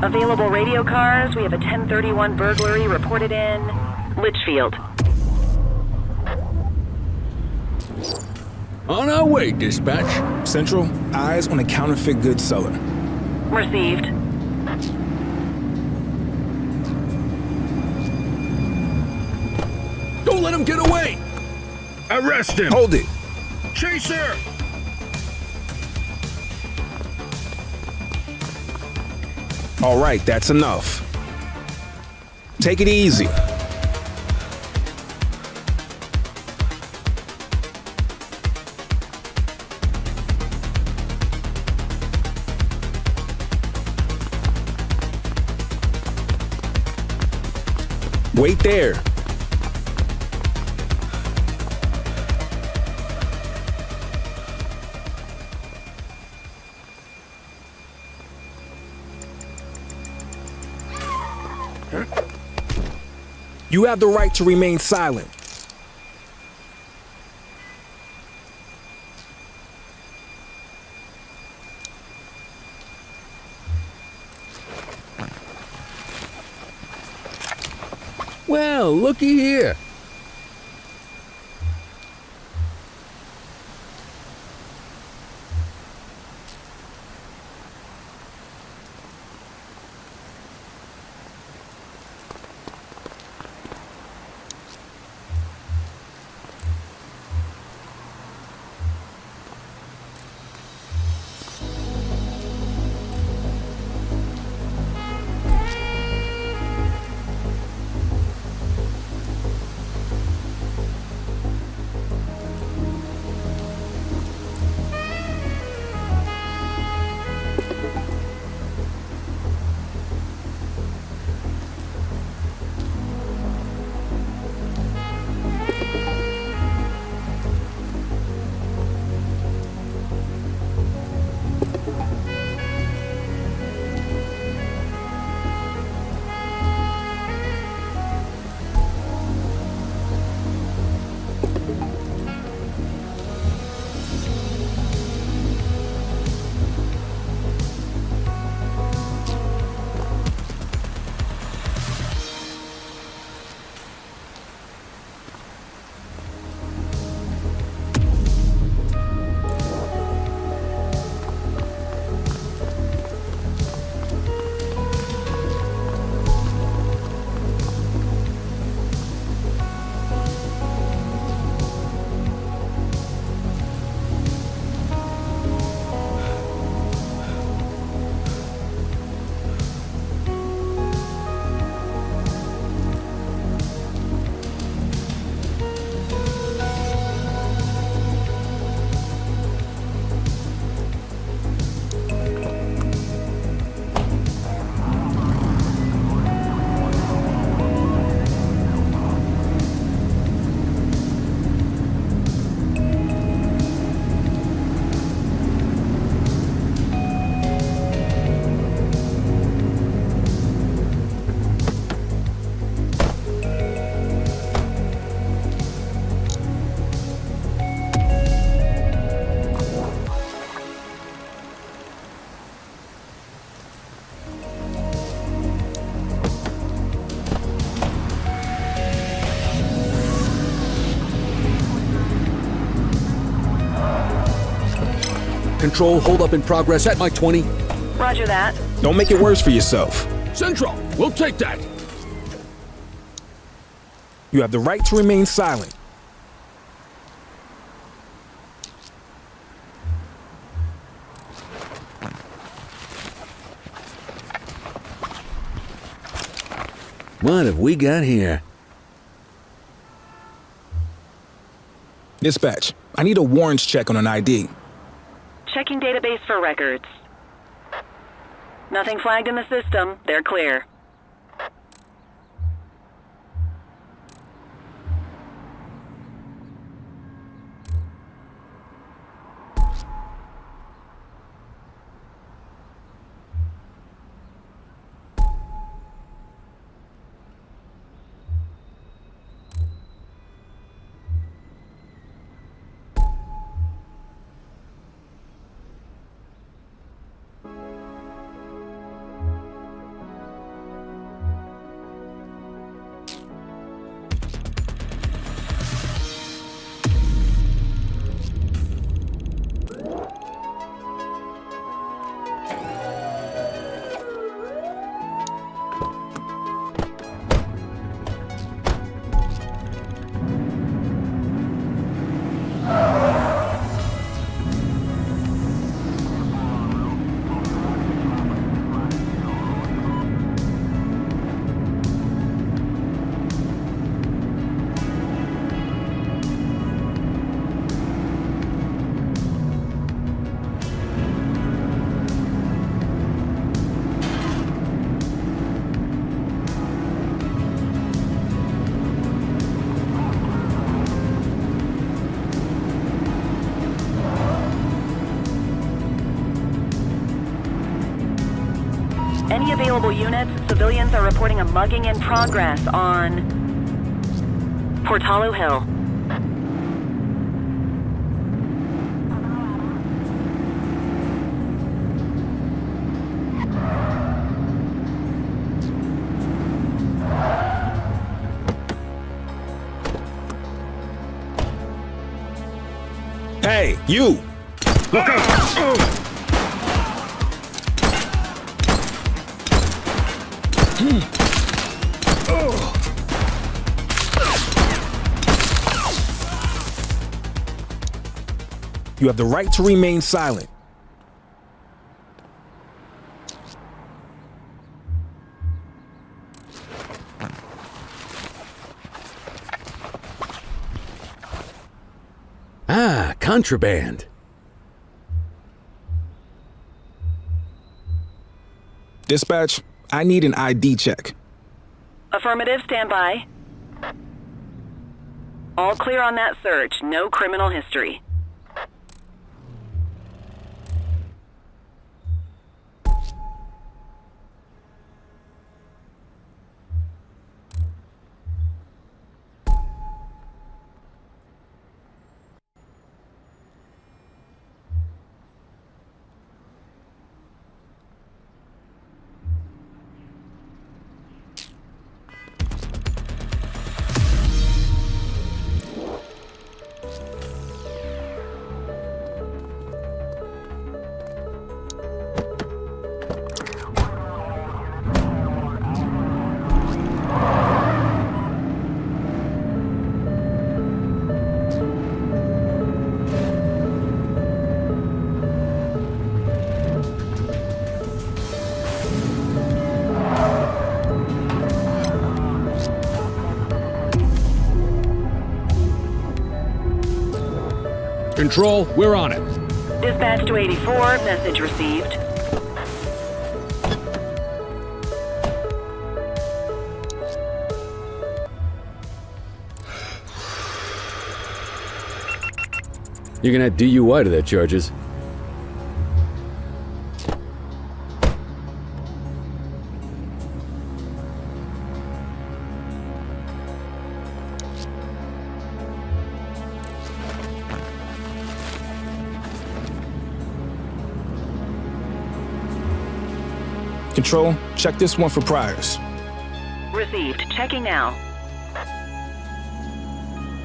Available radio cars. We have a 1031 burglary reported in Litchfield. On our way, dispatch. Central, eyes on a counterfeit goods seller. Received. Don't let him get away! Arrest him! Hold it. Chaser! All right, that's enough. Take it easy. Wait there. You have the right to remain silent. Well, looky here. Control, hold up in progress at my 20. Roger that. Don't make it worse for yourself. Central, we'll take that. You have the right to remain silent. What have we got here? Dispatch, I need a warrants check on an ID. Checking database for records. Nothing flagged in the system. They're clear. the available units, civilians are reporting a mugging in progress on Portalo Hill. Hey, you! Look out! You have the right to remain silent. Ah, contraband. Dispatch, I need an ID check. Affirmative, stand by. All clear on that search, no criminal history. Control, we're on it. Dispatch to 84, message received. You can add DUI to their charges. Control, check this one for priors. Received. Checking now.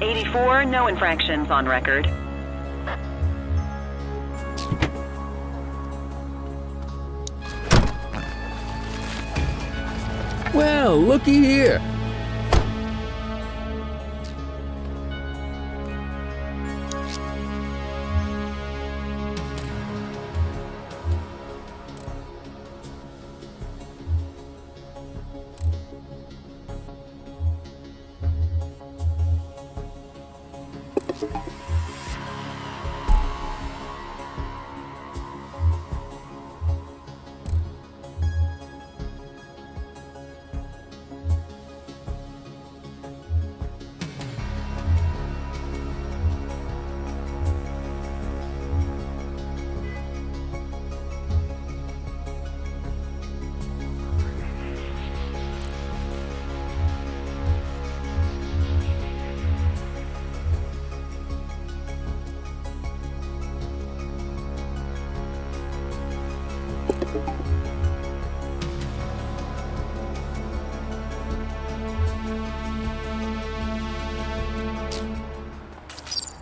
84, no infractions on record. Well, looky here.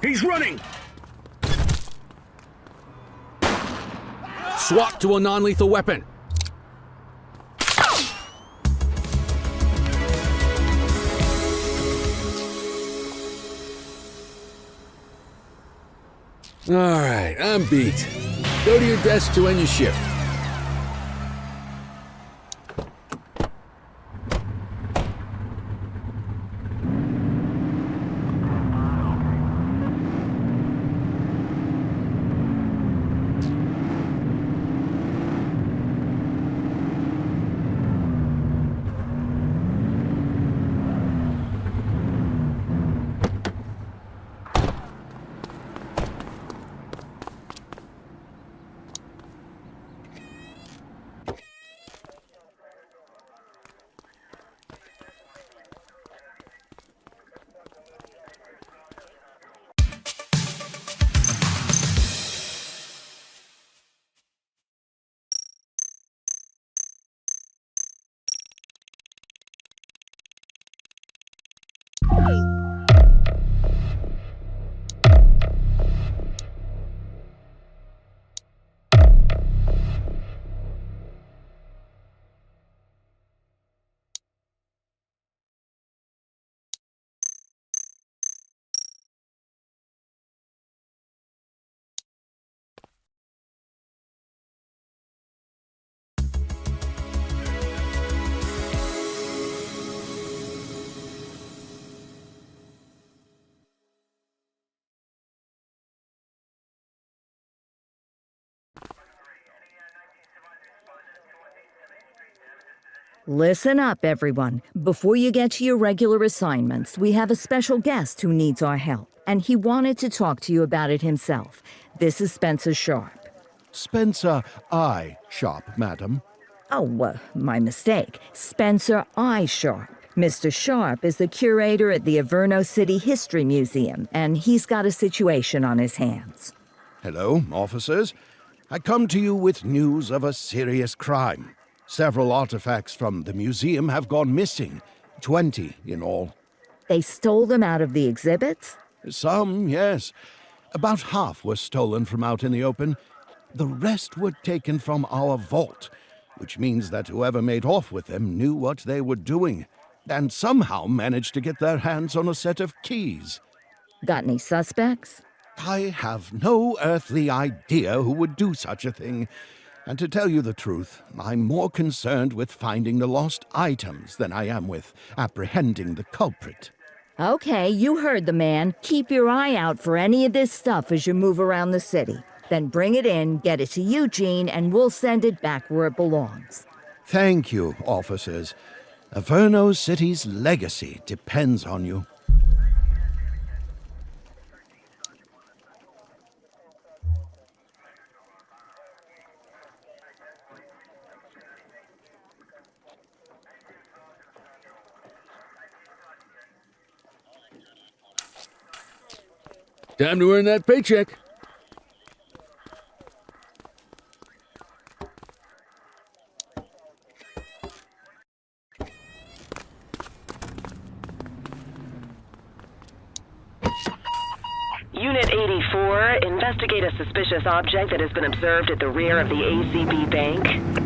He's running! Swap to a non-lethal weapon. All right, I'm beat. Go to your desk to end your shift. Listen up, everyone. Before you get to your regular assignments, we have a special guest who needs our help, and he wanted to talk to you about it himself. This is Spencer Sharp. Spencer I. Sharp, madam. Oh, my mistake. Spencer I. Sharp. Mr. Sharp is the curator at the Averno City History Museum, and he's got a situation on his hands. Hello, officers. I come to you with news of a serious crime. Several artifacts from the museum have gone missing, 20 in all. They stole them out of the exhibits? Some, yes. About half were stolen from out in the open. The rest were taken from our vault, which means that whoever made off with them knew what they were doing, and somehow managed to get their hands on a set of keys. Got any suspects? I have no earthly idea who would do such a thing. And to tell you the truth, I'm more concerned with finding the lost items than I am with apprehending the culprit. Okay, you heard the man. Keep your eye out for any of this stuff as you move around the city. Then bring it in, get it to Eugene, and we'll send it back where it belongs. Thank you, officers. Averno City's legacy depends on you. Time to earn that paycheck. Unit 84, investigate a suspicious object that has been observed at the rear of the ACB Bank.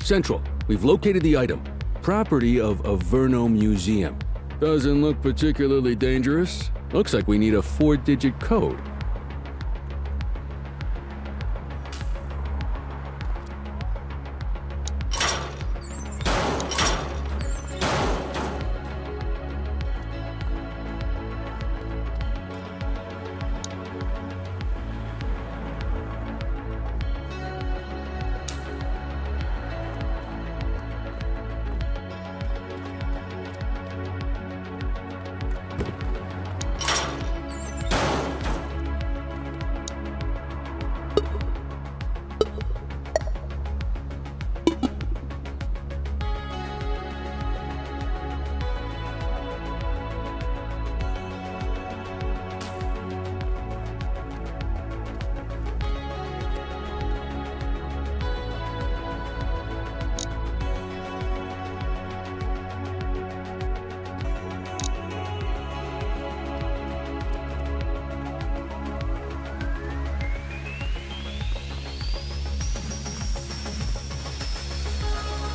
Central, we've located the item. Property of Averno Museum. Doesn't look particularly dangerous. Looks like we need a 4-digit code.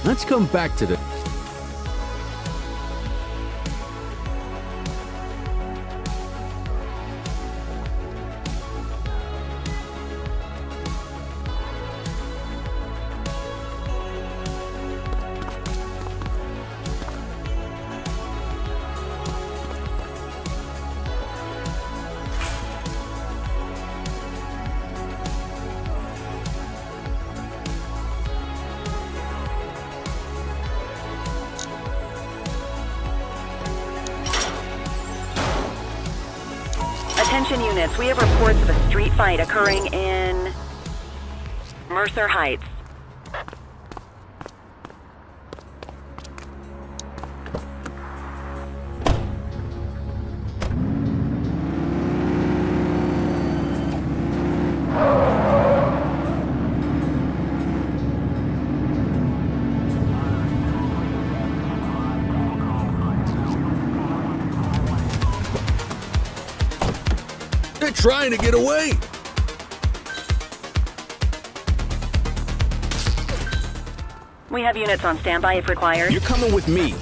Let's come back to the... Attention units, we have reports of a street fight occurring in Mercer Heights. trying to get away. We have units on standby if required. You're coming with me.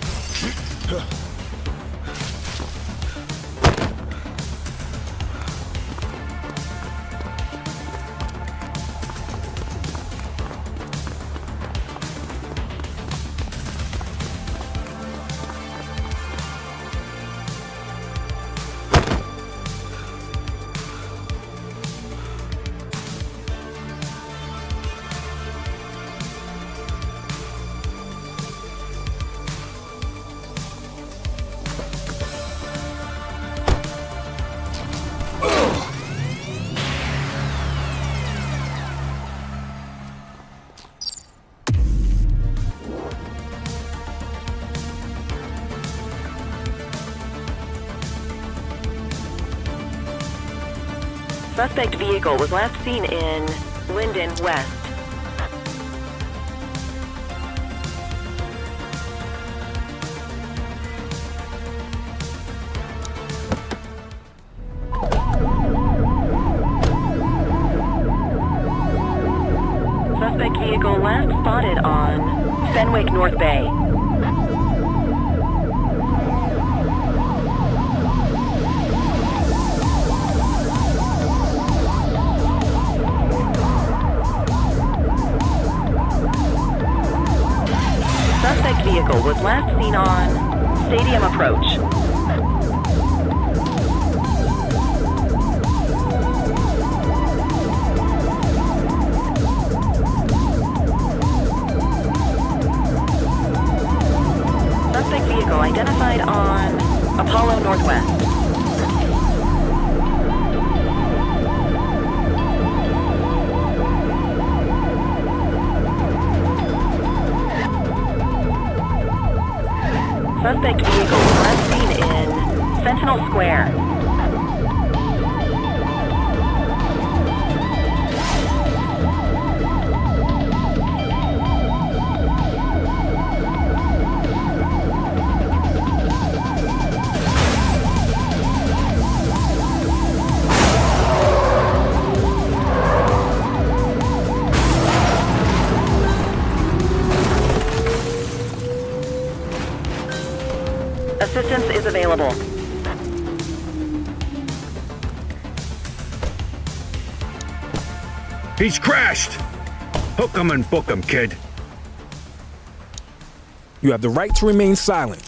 Suspect vehicle was last seen in Linden West. Suspect vehicle last spotted on Fenwick North Bay. Suspect vehicle was last seen on Stadium Approach. Suspect vehicle identified on Apollo Northwest. Suspect vehicle was last seen in Sentinel Square. Assistance is available. He's crashed! Hook him and book him, kid. You have the right to remain silent.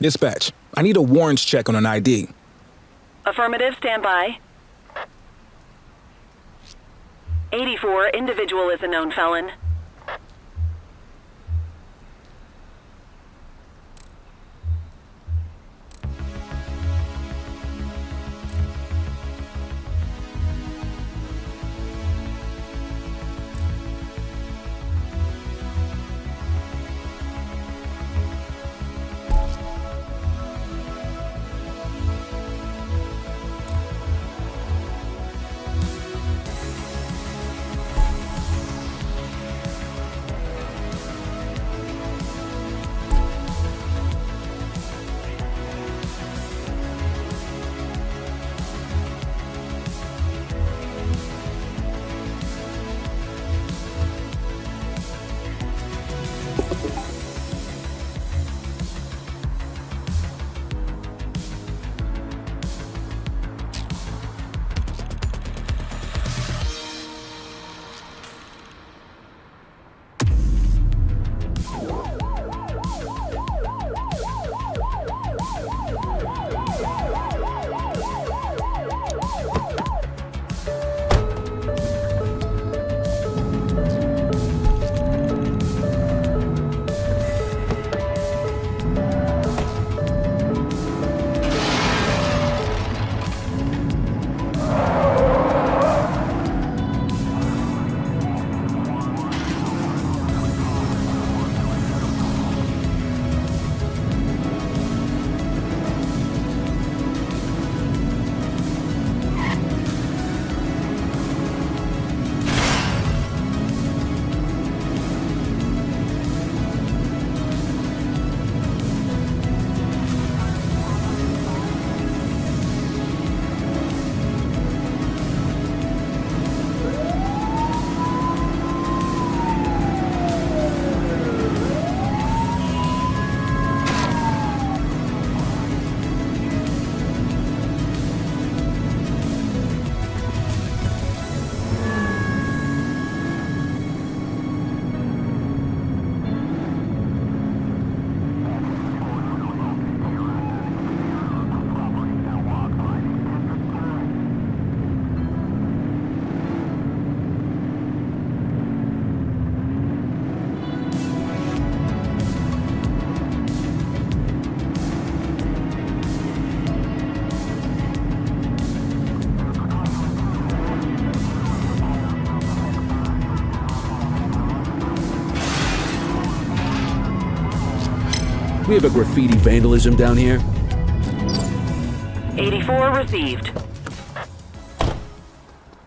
Dispatch, I need a warrants check on an ID. Affirmative, standby. 84, individual is a known felon. We have a graffiti vandalism down here. 84 received.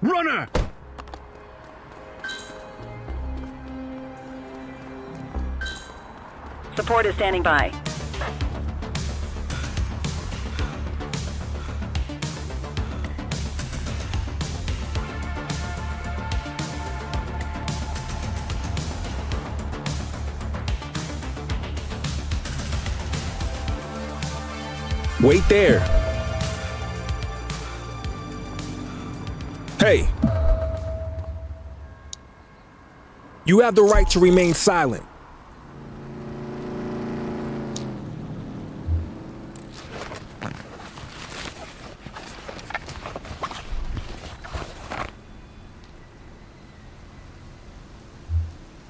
Runner! Support is standing by. Wait there. Hey. You have the right to remain silent.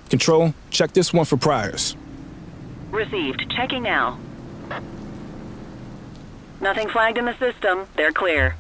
Control, check this one for priors. Received. Checking now. Nothing flagged in the system. They're clear.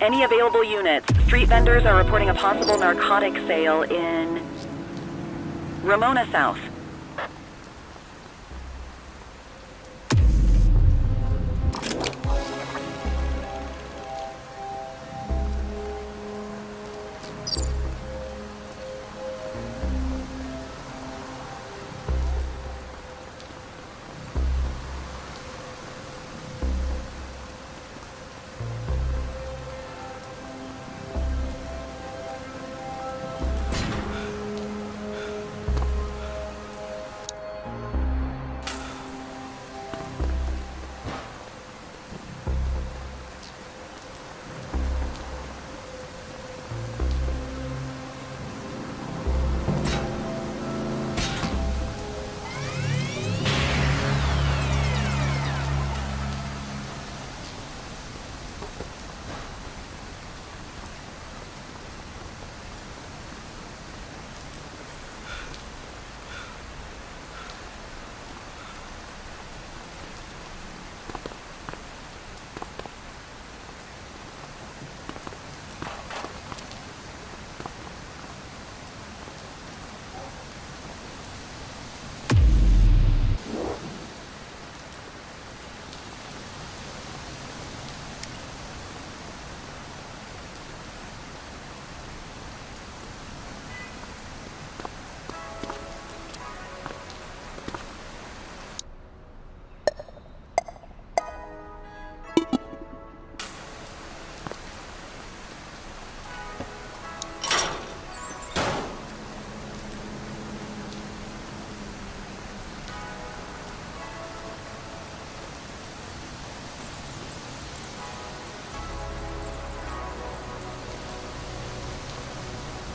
Any available units? Street vendors are reporting a possible narcotic sale in Ramona South.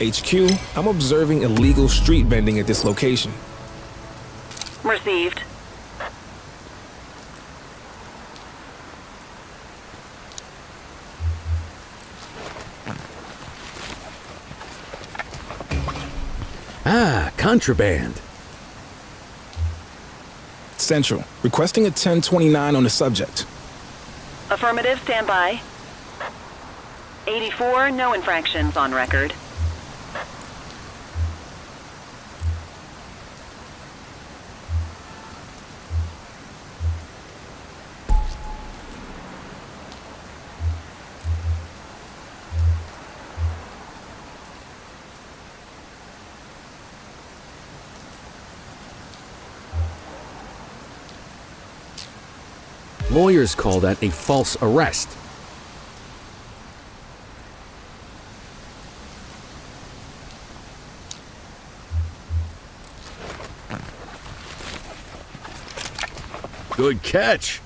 HQ, I'm observing illegal street vending at this location. Received. Ah, contraband. Central, requesting a 1029 on the subject. Affirmative, stand by. 84, no infractions on record. Lawyers call that a false arrest. Good catch.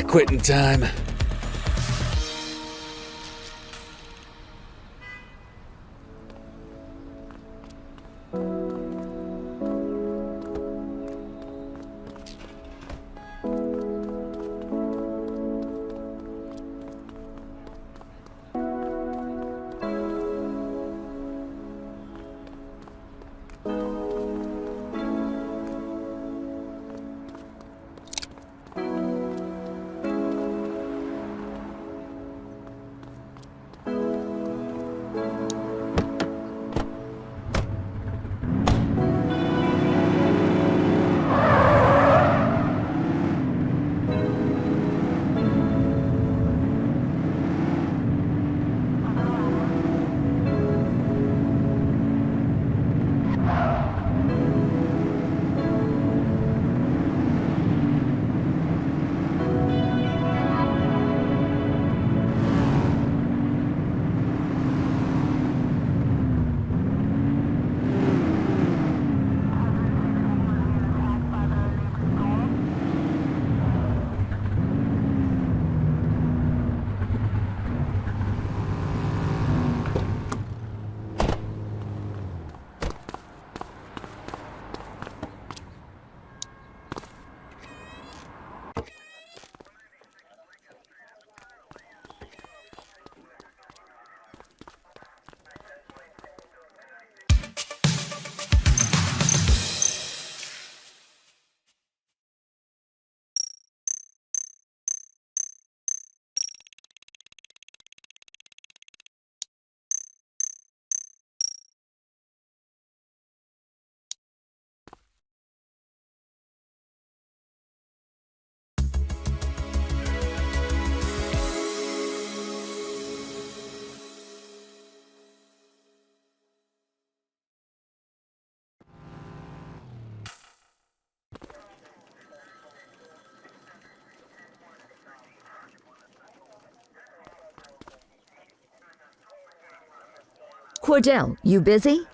Quitting time. Cordell, you busy?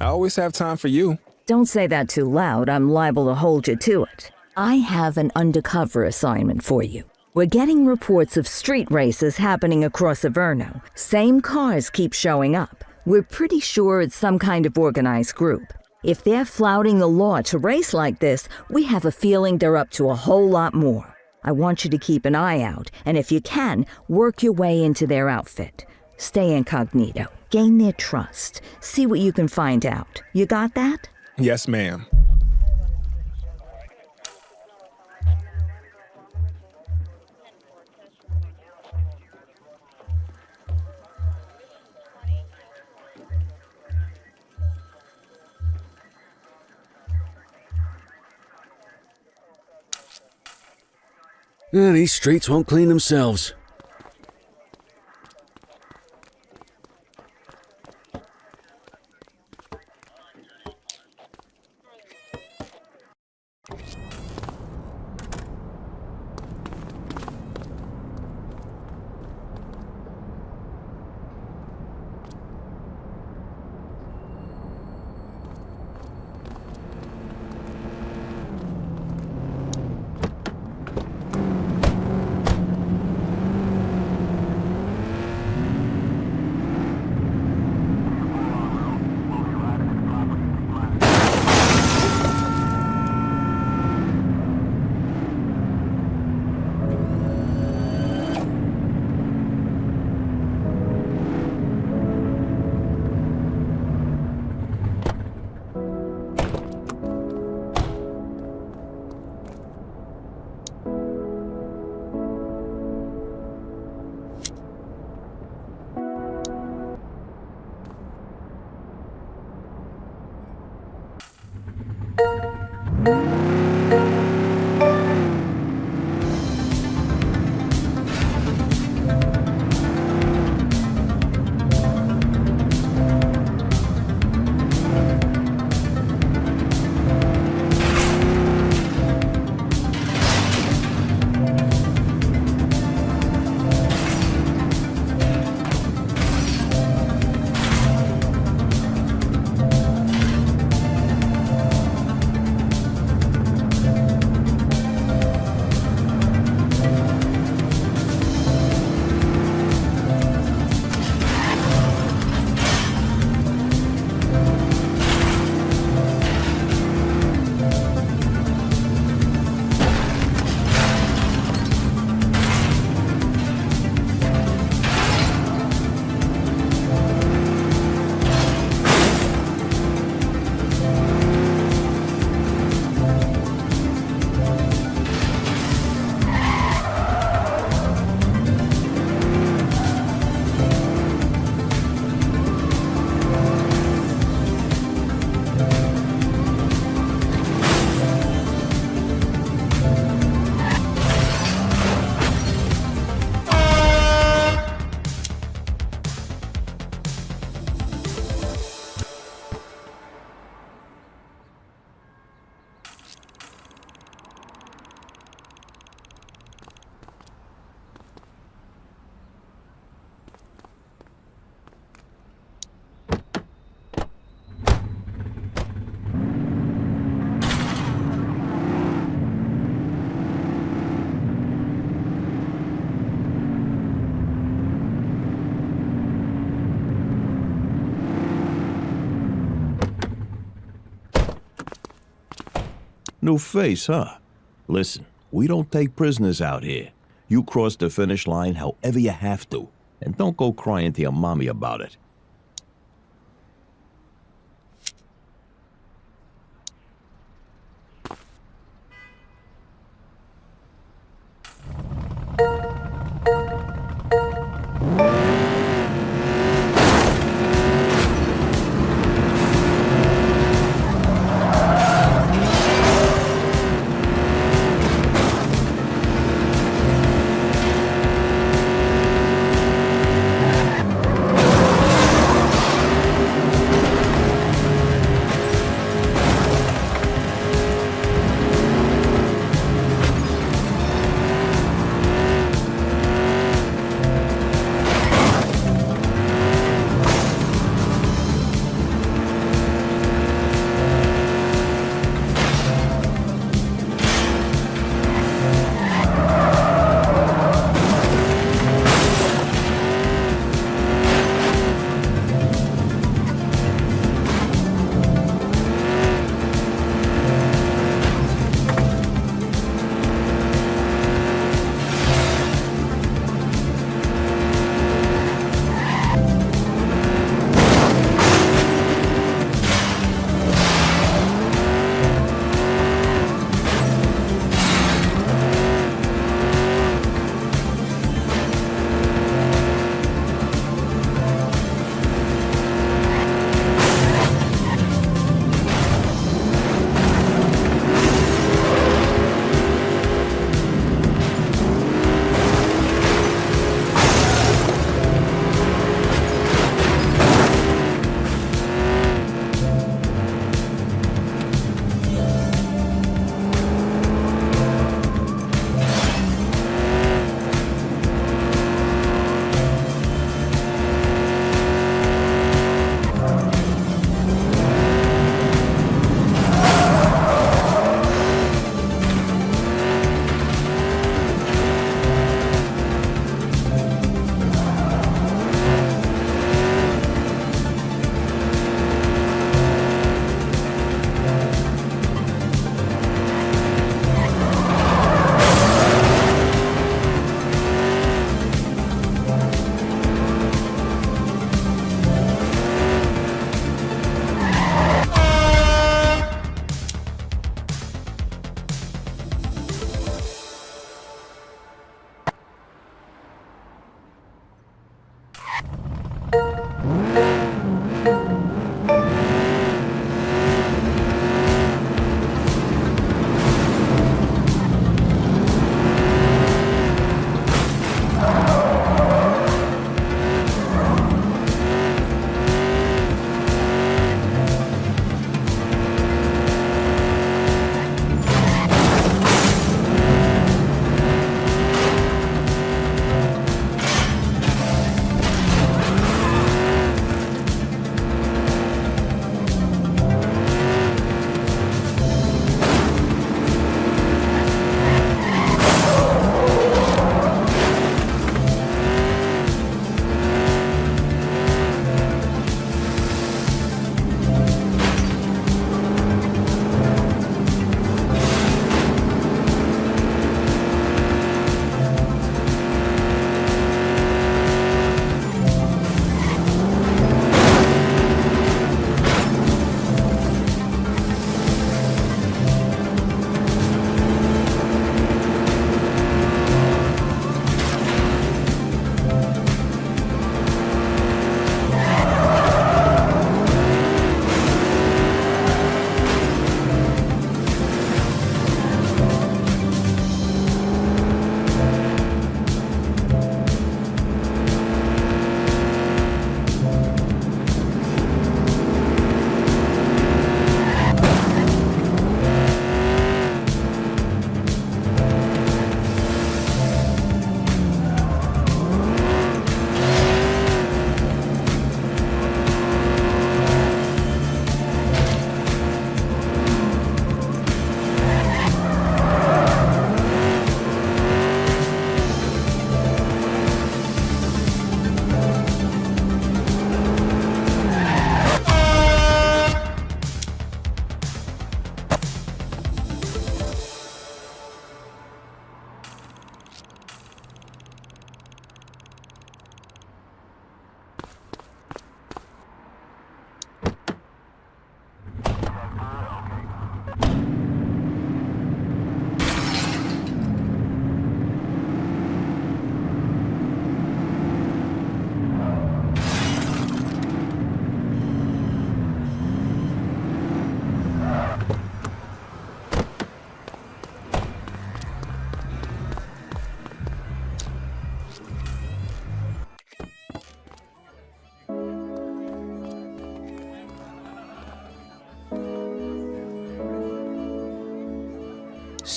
I always have time for you. Don't say that too loud. I'm liable to hold you to it. I have an undercover assignment for you. We're getting reports of street races happening across Averno. Same cars keep showing up. We're pretty sure it's some kind of organized group. If they're flouting the law to race like this, we have a feeling they're up to a whole lot more. I want you to keep an eye out, and if you can, work your way into their outfit. Stay incognito. Gain their trust. See what you can find out. You got that? Yes, ma'am. These streets won't clean themselves. New face, huh? Listen, we don't take prisoners out here. You cross the finish line however you have to, and don't go crying to your mommy about it.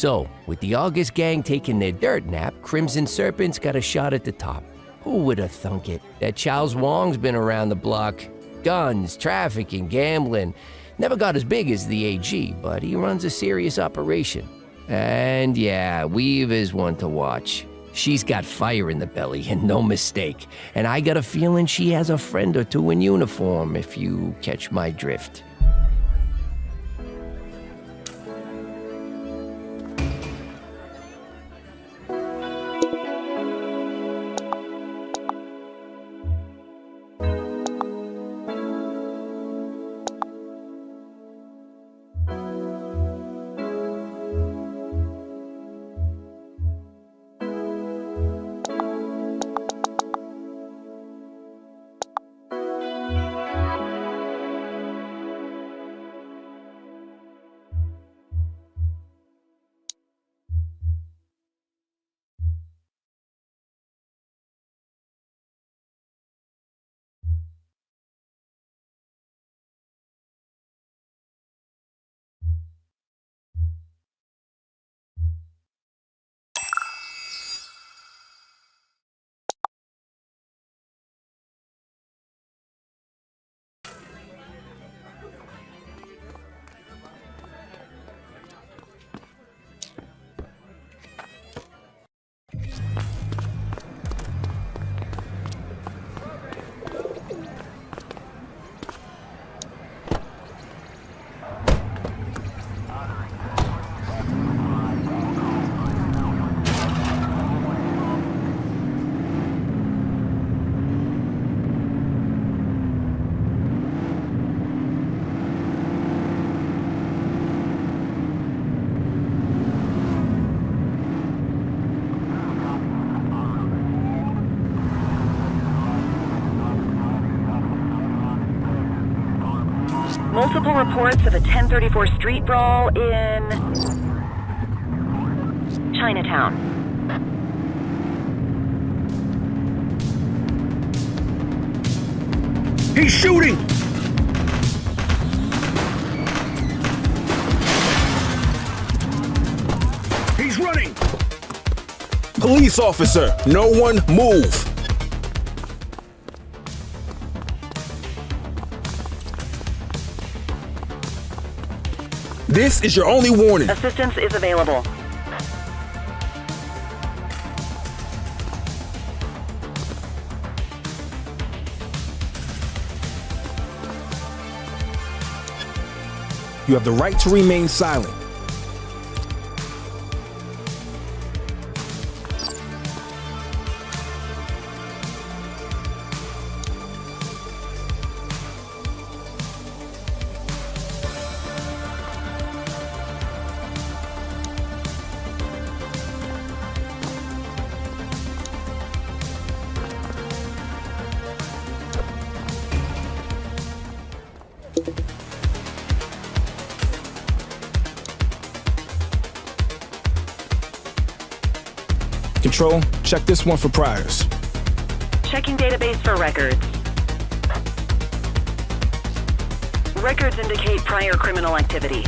So, with the August gang taking their dirt nap, Crimson Serpent's got a shot at the top. Who would have thunk it? That Charles Wong's been around the block. Guns, trafficking, gambling. Never got as big as the AG, but he runs a serious operation. And yeah, Weave is one to watch. She's got fire in the belly, and no mistake. And I got a feeling she has a friend or two in uniform, if you catch my drift. Multiple reports of a 1034 street brawl in Chinatown. He's shooting! He's running! Police officer, no one move! This is your only warning. Assistance is available. You have the right to remain silent. Control, check this one for priors. Checking database for records. Records indicate prior criminal activity.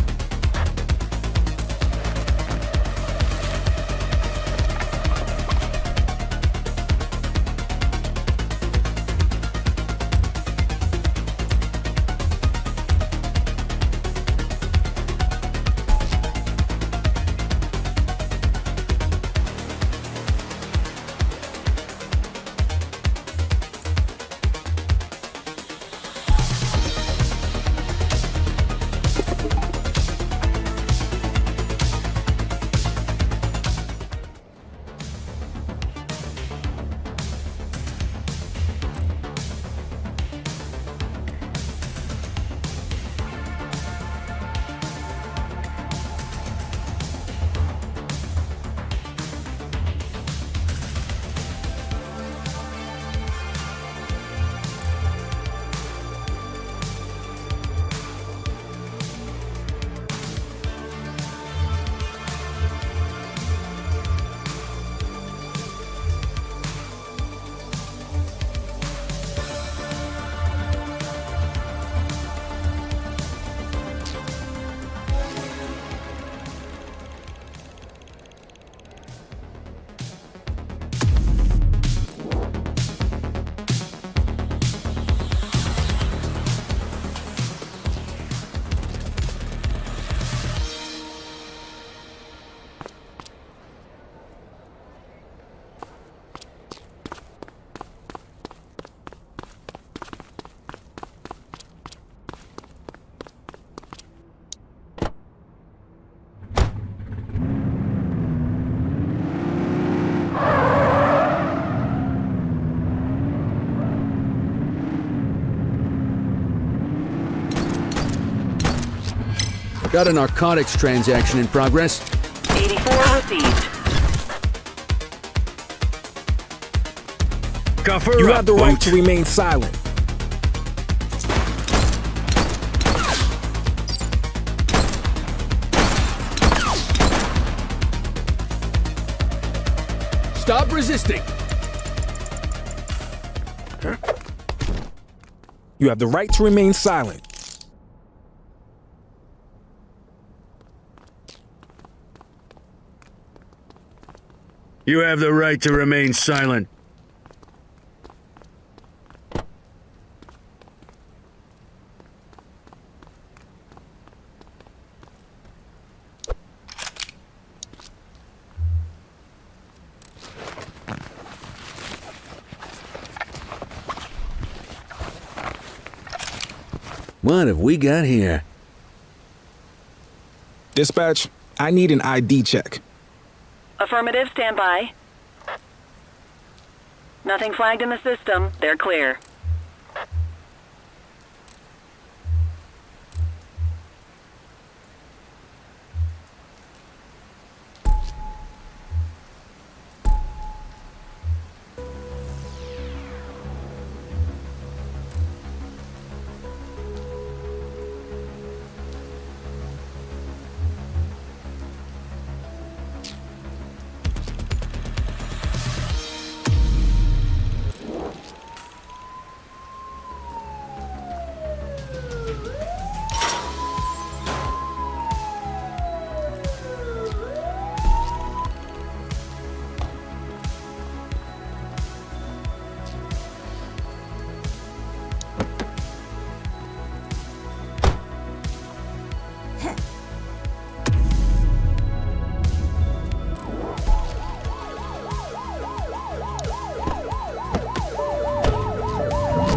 Got a narcotics transaction in progress. 84 received. Cover You up, have the right boot. to remain silent. Stop resisting. You have the right to remain silent. You have the right to remain silent. What have we got here? Dispatch, I need an ID check. Affirmative, stand by. Nothing flagged in the system. They're clear.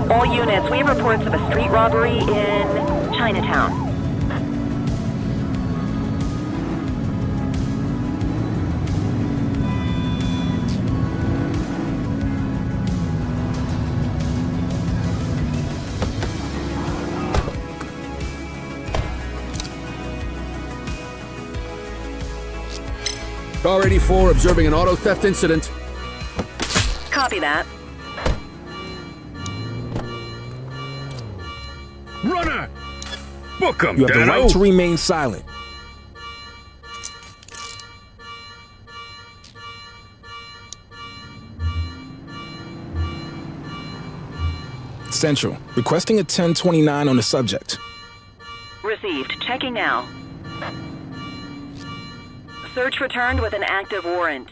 All units, we have reports of a street robbery in Chinatown. Car 84 observing an auto theft incident. Copy that. Runner! Book 'em, You have the Dano. right to remain silent. Central, requesting a 1029 on the subject. Received. Checking now. Search returned with an active warrant.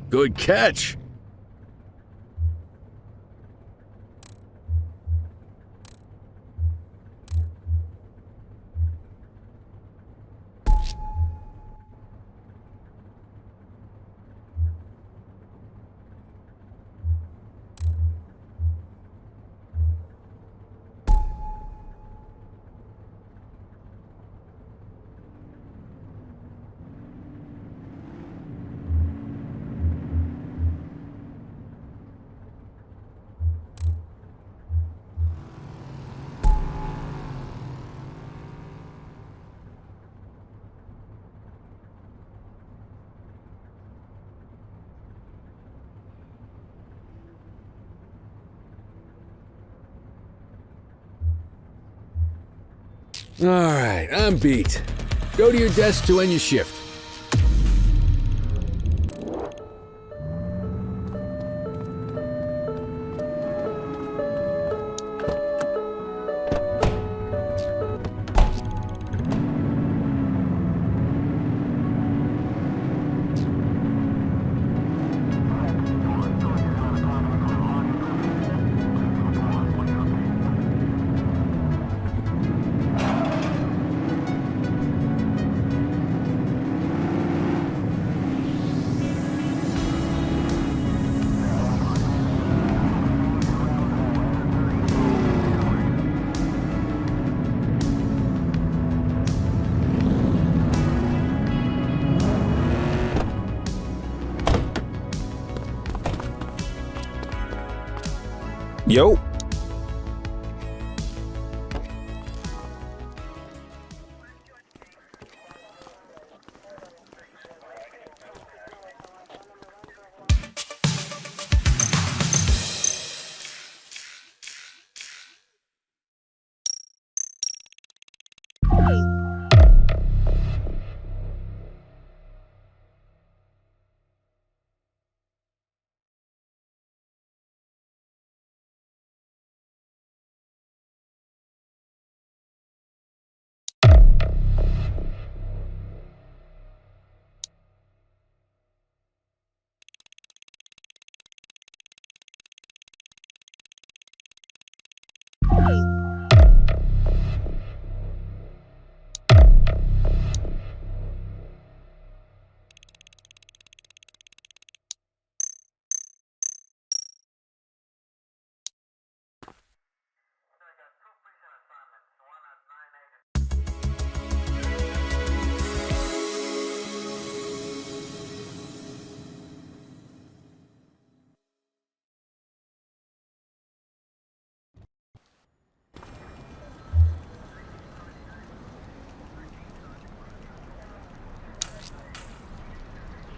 Good catch. All right, I'm beat. Go to your desk to end your shift. Yo.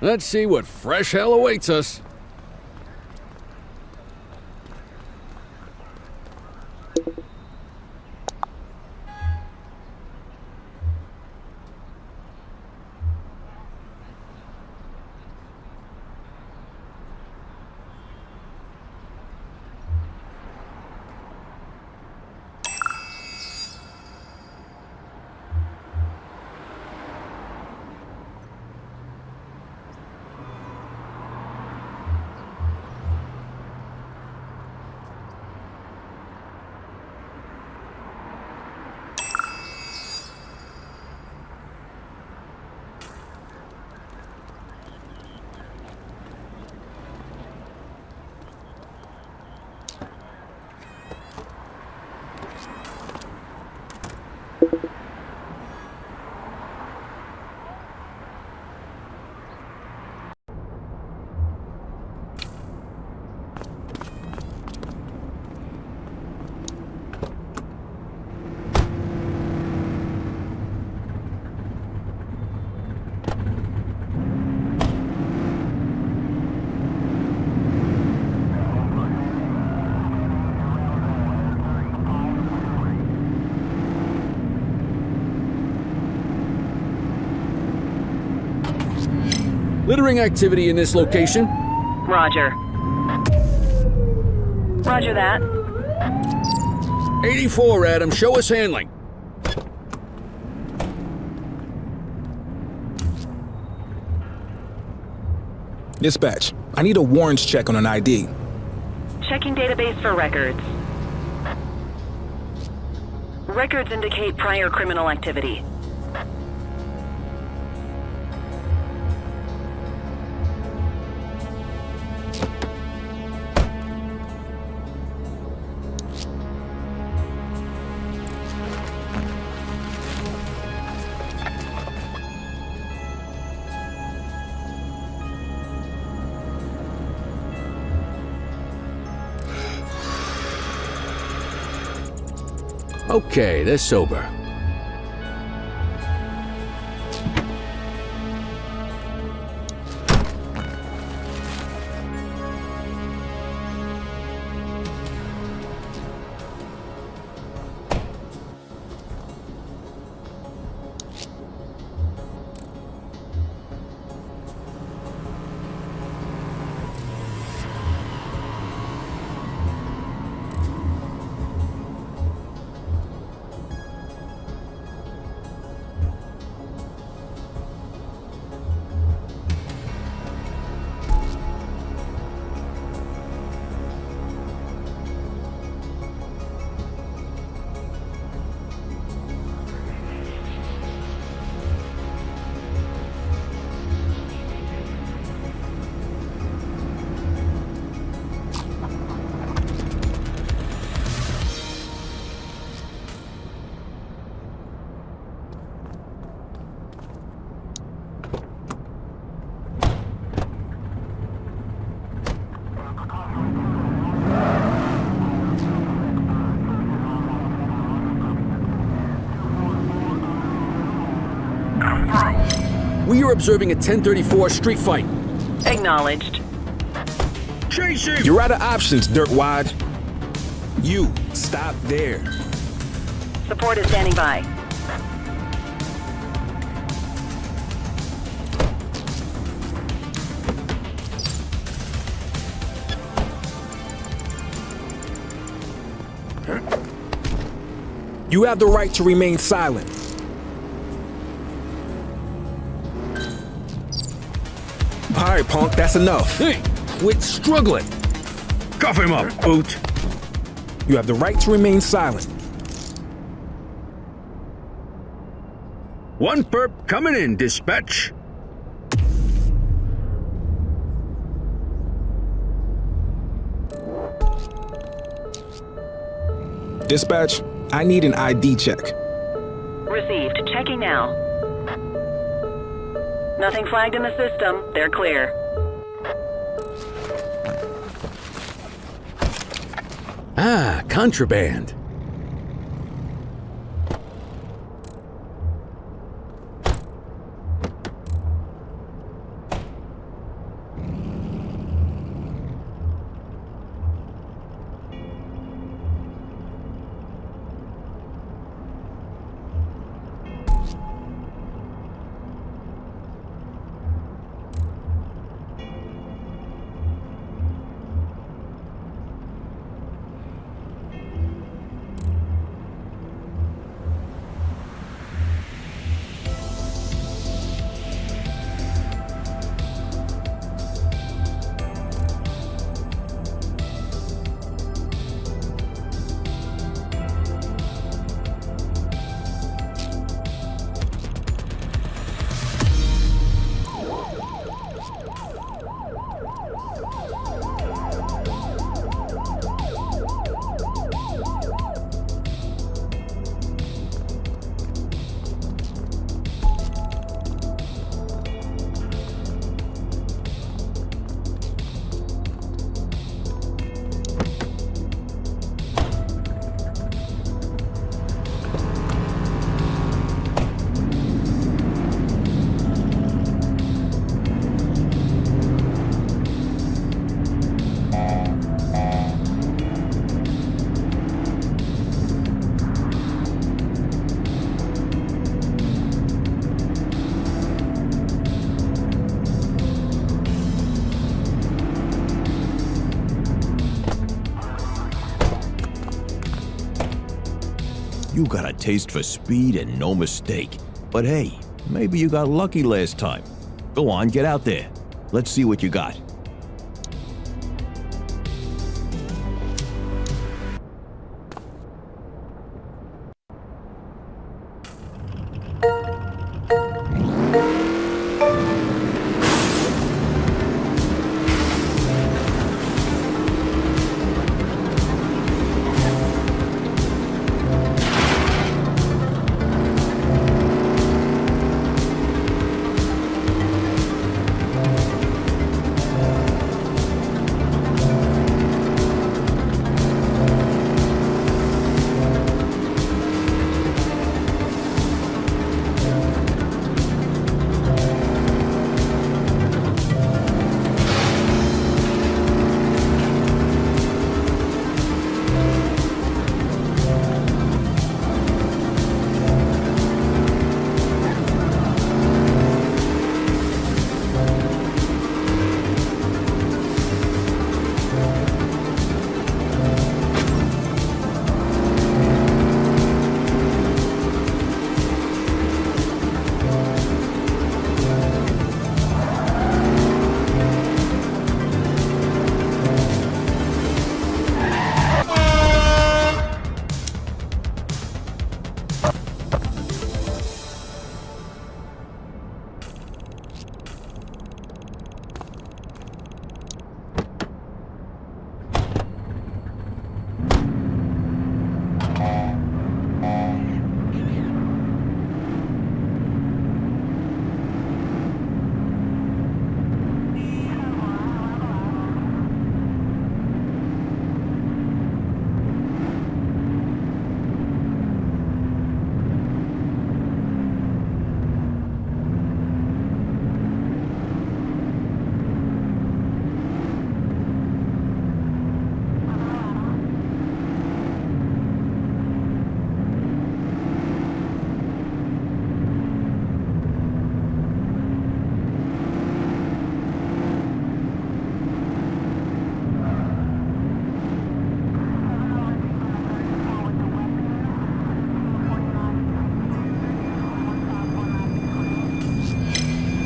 Let's see what fresh hell awaits us. Littering activity in this location. Roger. Roger that. 84, Adam. Show us handling. Dispatch, I need a warrants check on an ID. Checking database for records. Records indicate prior criminal activity. Okay, they're sober. We are observing a 1034 street fight. Acknowledged. Chase him! You're out of options, dirtwad. You, stop there. Support is standing by. You have the right to remain silent. All right, punk, that's enough. Hey, quit struggling. Cuff him up, boot. You have the right to remain silent. One perp coming in, dispatch. Dispatch, I need an ID check. Received. Checking now. Nothing flagged in the system. They're clear. Ah, contraband. You got a taste for speed and no mistake. But hey, maybe you got lucky last time. Go on, get out there. Let's see what you got.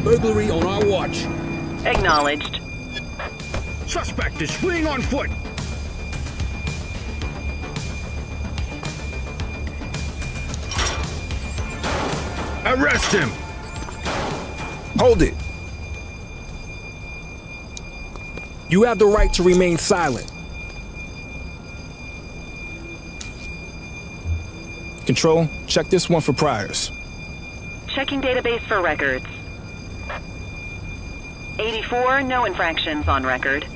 burglary on our watch. Acknowledged. Suspect is fleeing on foot. Arrest him! Hold it. You have the right to remain silent. Control, check this one for priors. Checking database for records. 84, no infractions on record.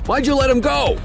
Why'd you let him go?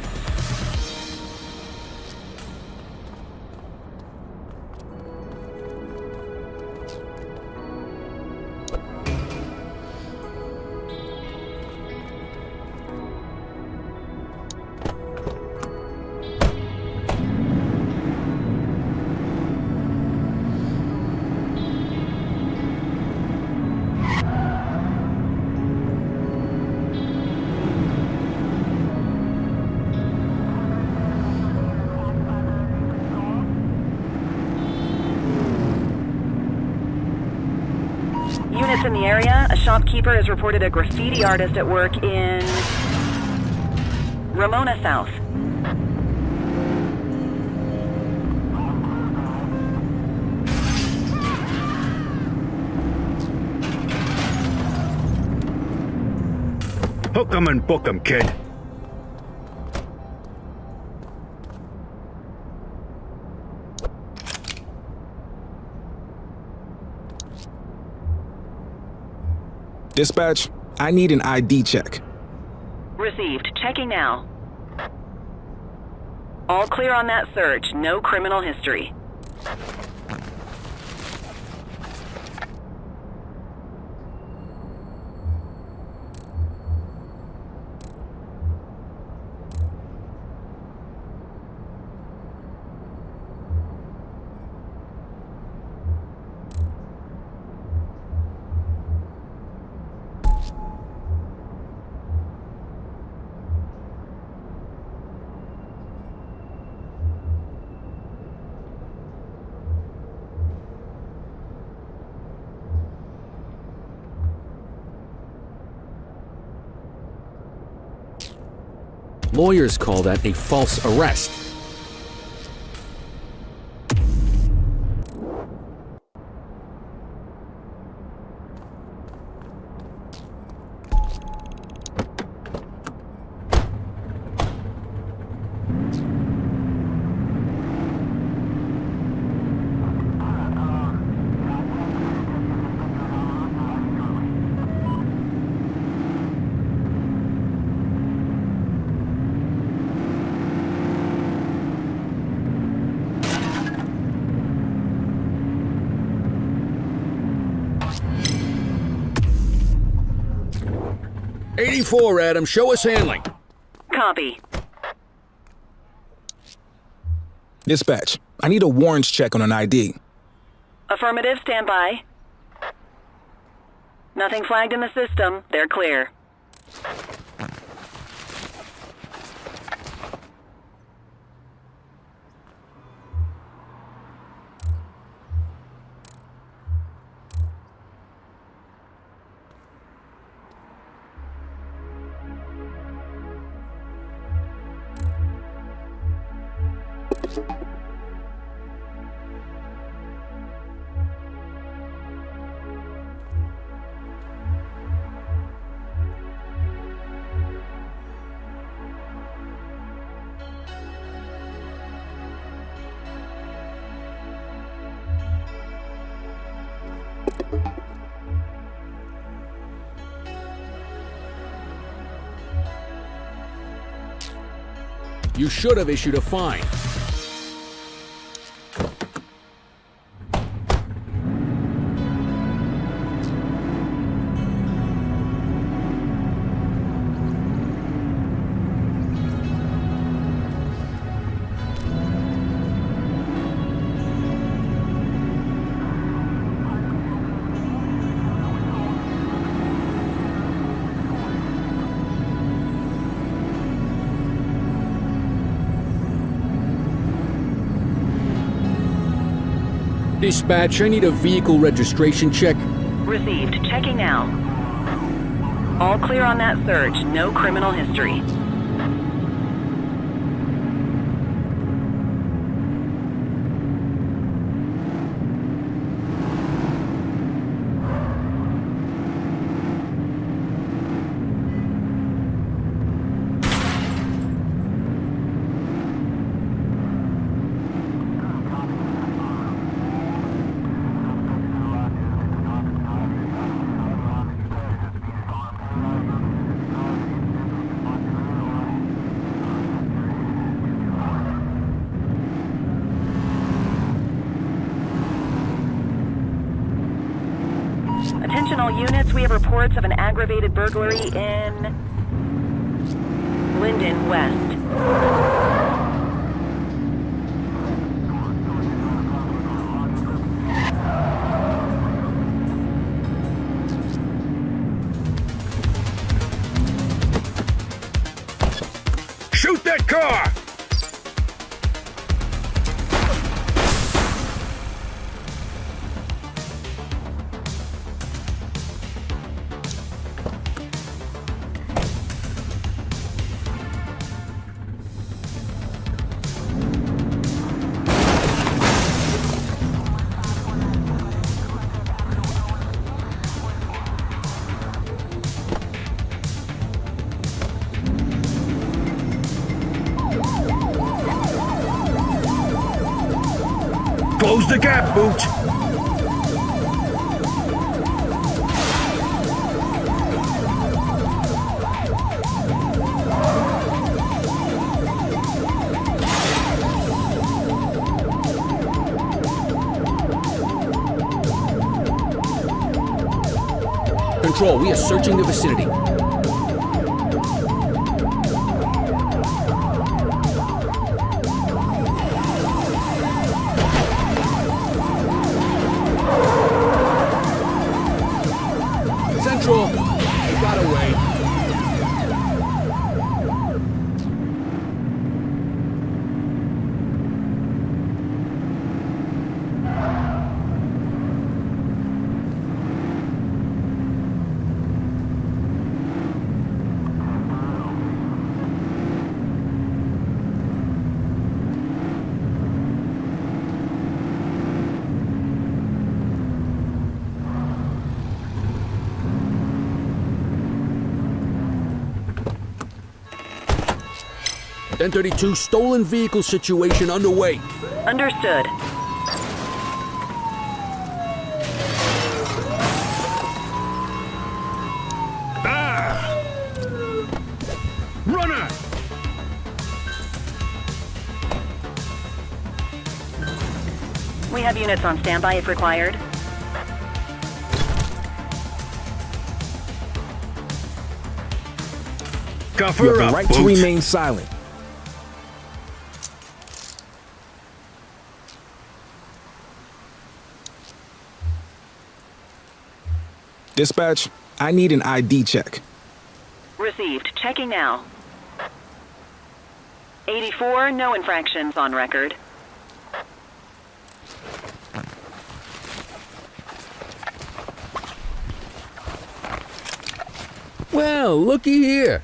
Units in the area, a shopkeeper has reported a graffiti artist at work in Ramona South. Hook 'em and book 'em, kid. Dispatch, I need an ID check. Received. Checking now. All clear on that search. No criminal history. Lawyers call that a false arrest. .84, Adam. Show us handling. Copy. Dispatch, I need a warrants check on an ID. Affirmative. Stand by. Nothing flagged in the system. They're clear. You should have issued a fine. Dispatch, I need a vehicle registration check. Received. Checking now. All clear on that search. No criminal history. Attention all units, we have reports of an aggravated burglary in Linden West. Shoot that car! Close the gap, Booch! Control, we are searching the vicinity. Central, you got away. .32 stolen vehicle situation underway. Understood. Runner! We have units on standby if required. You Cover have the up, right to Booch. remain silent. Dispatch, I need an ID check. Received. Checking now. 84, no infractions on record. Well, looky here.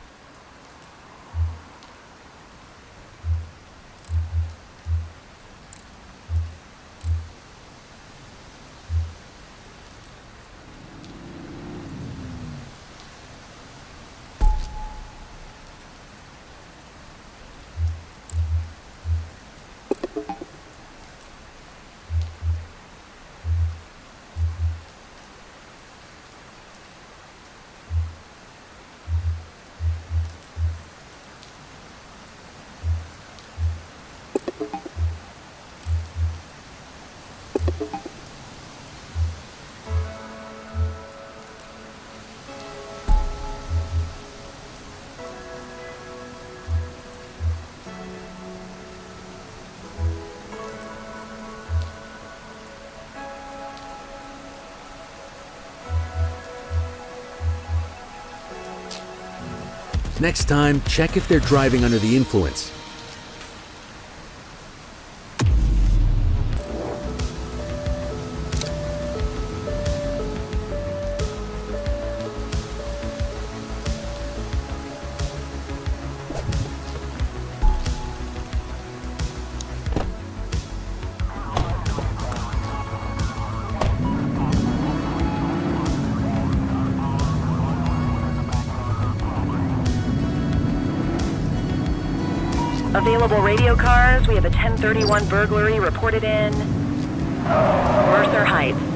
Next time, check if they're driving under the influence. Available radio cars. We have a 1031 burglary reported in Mercer Heights.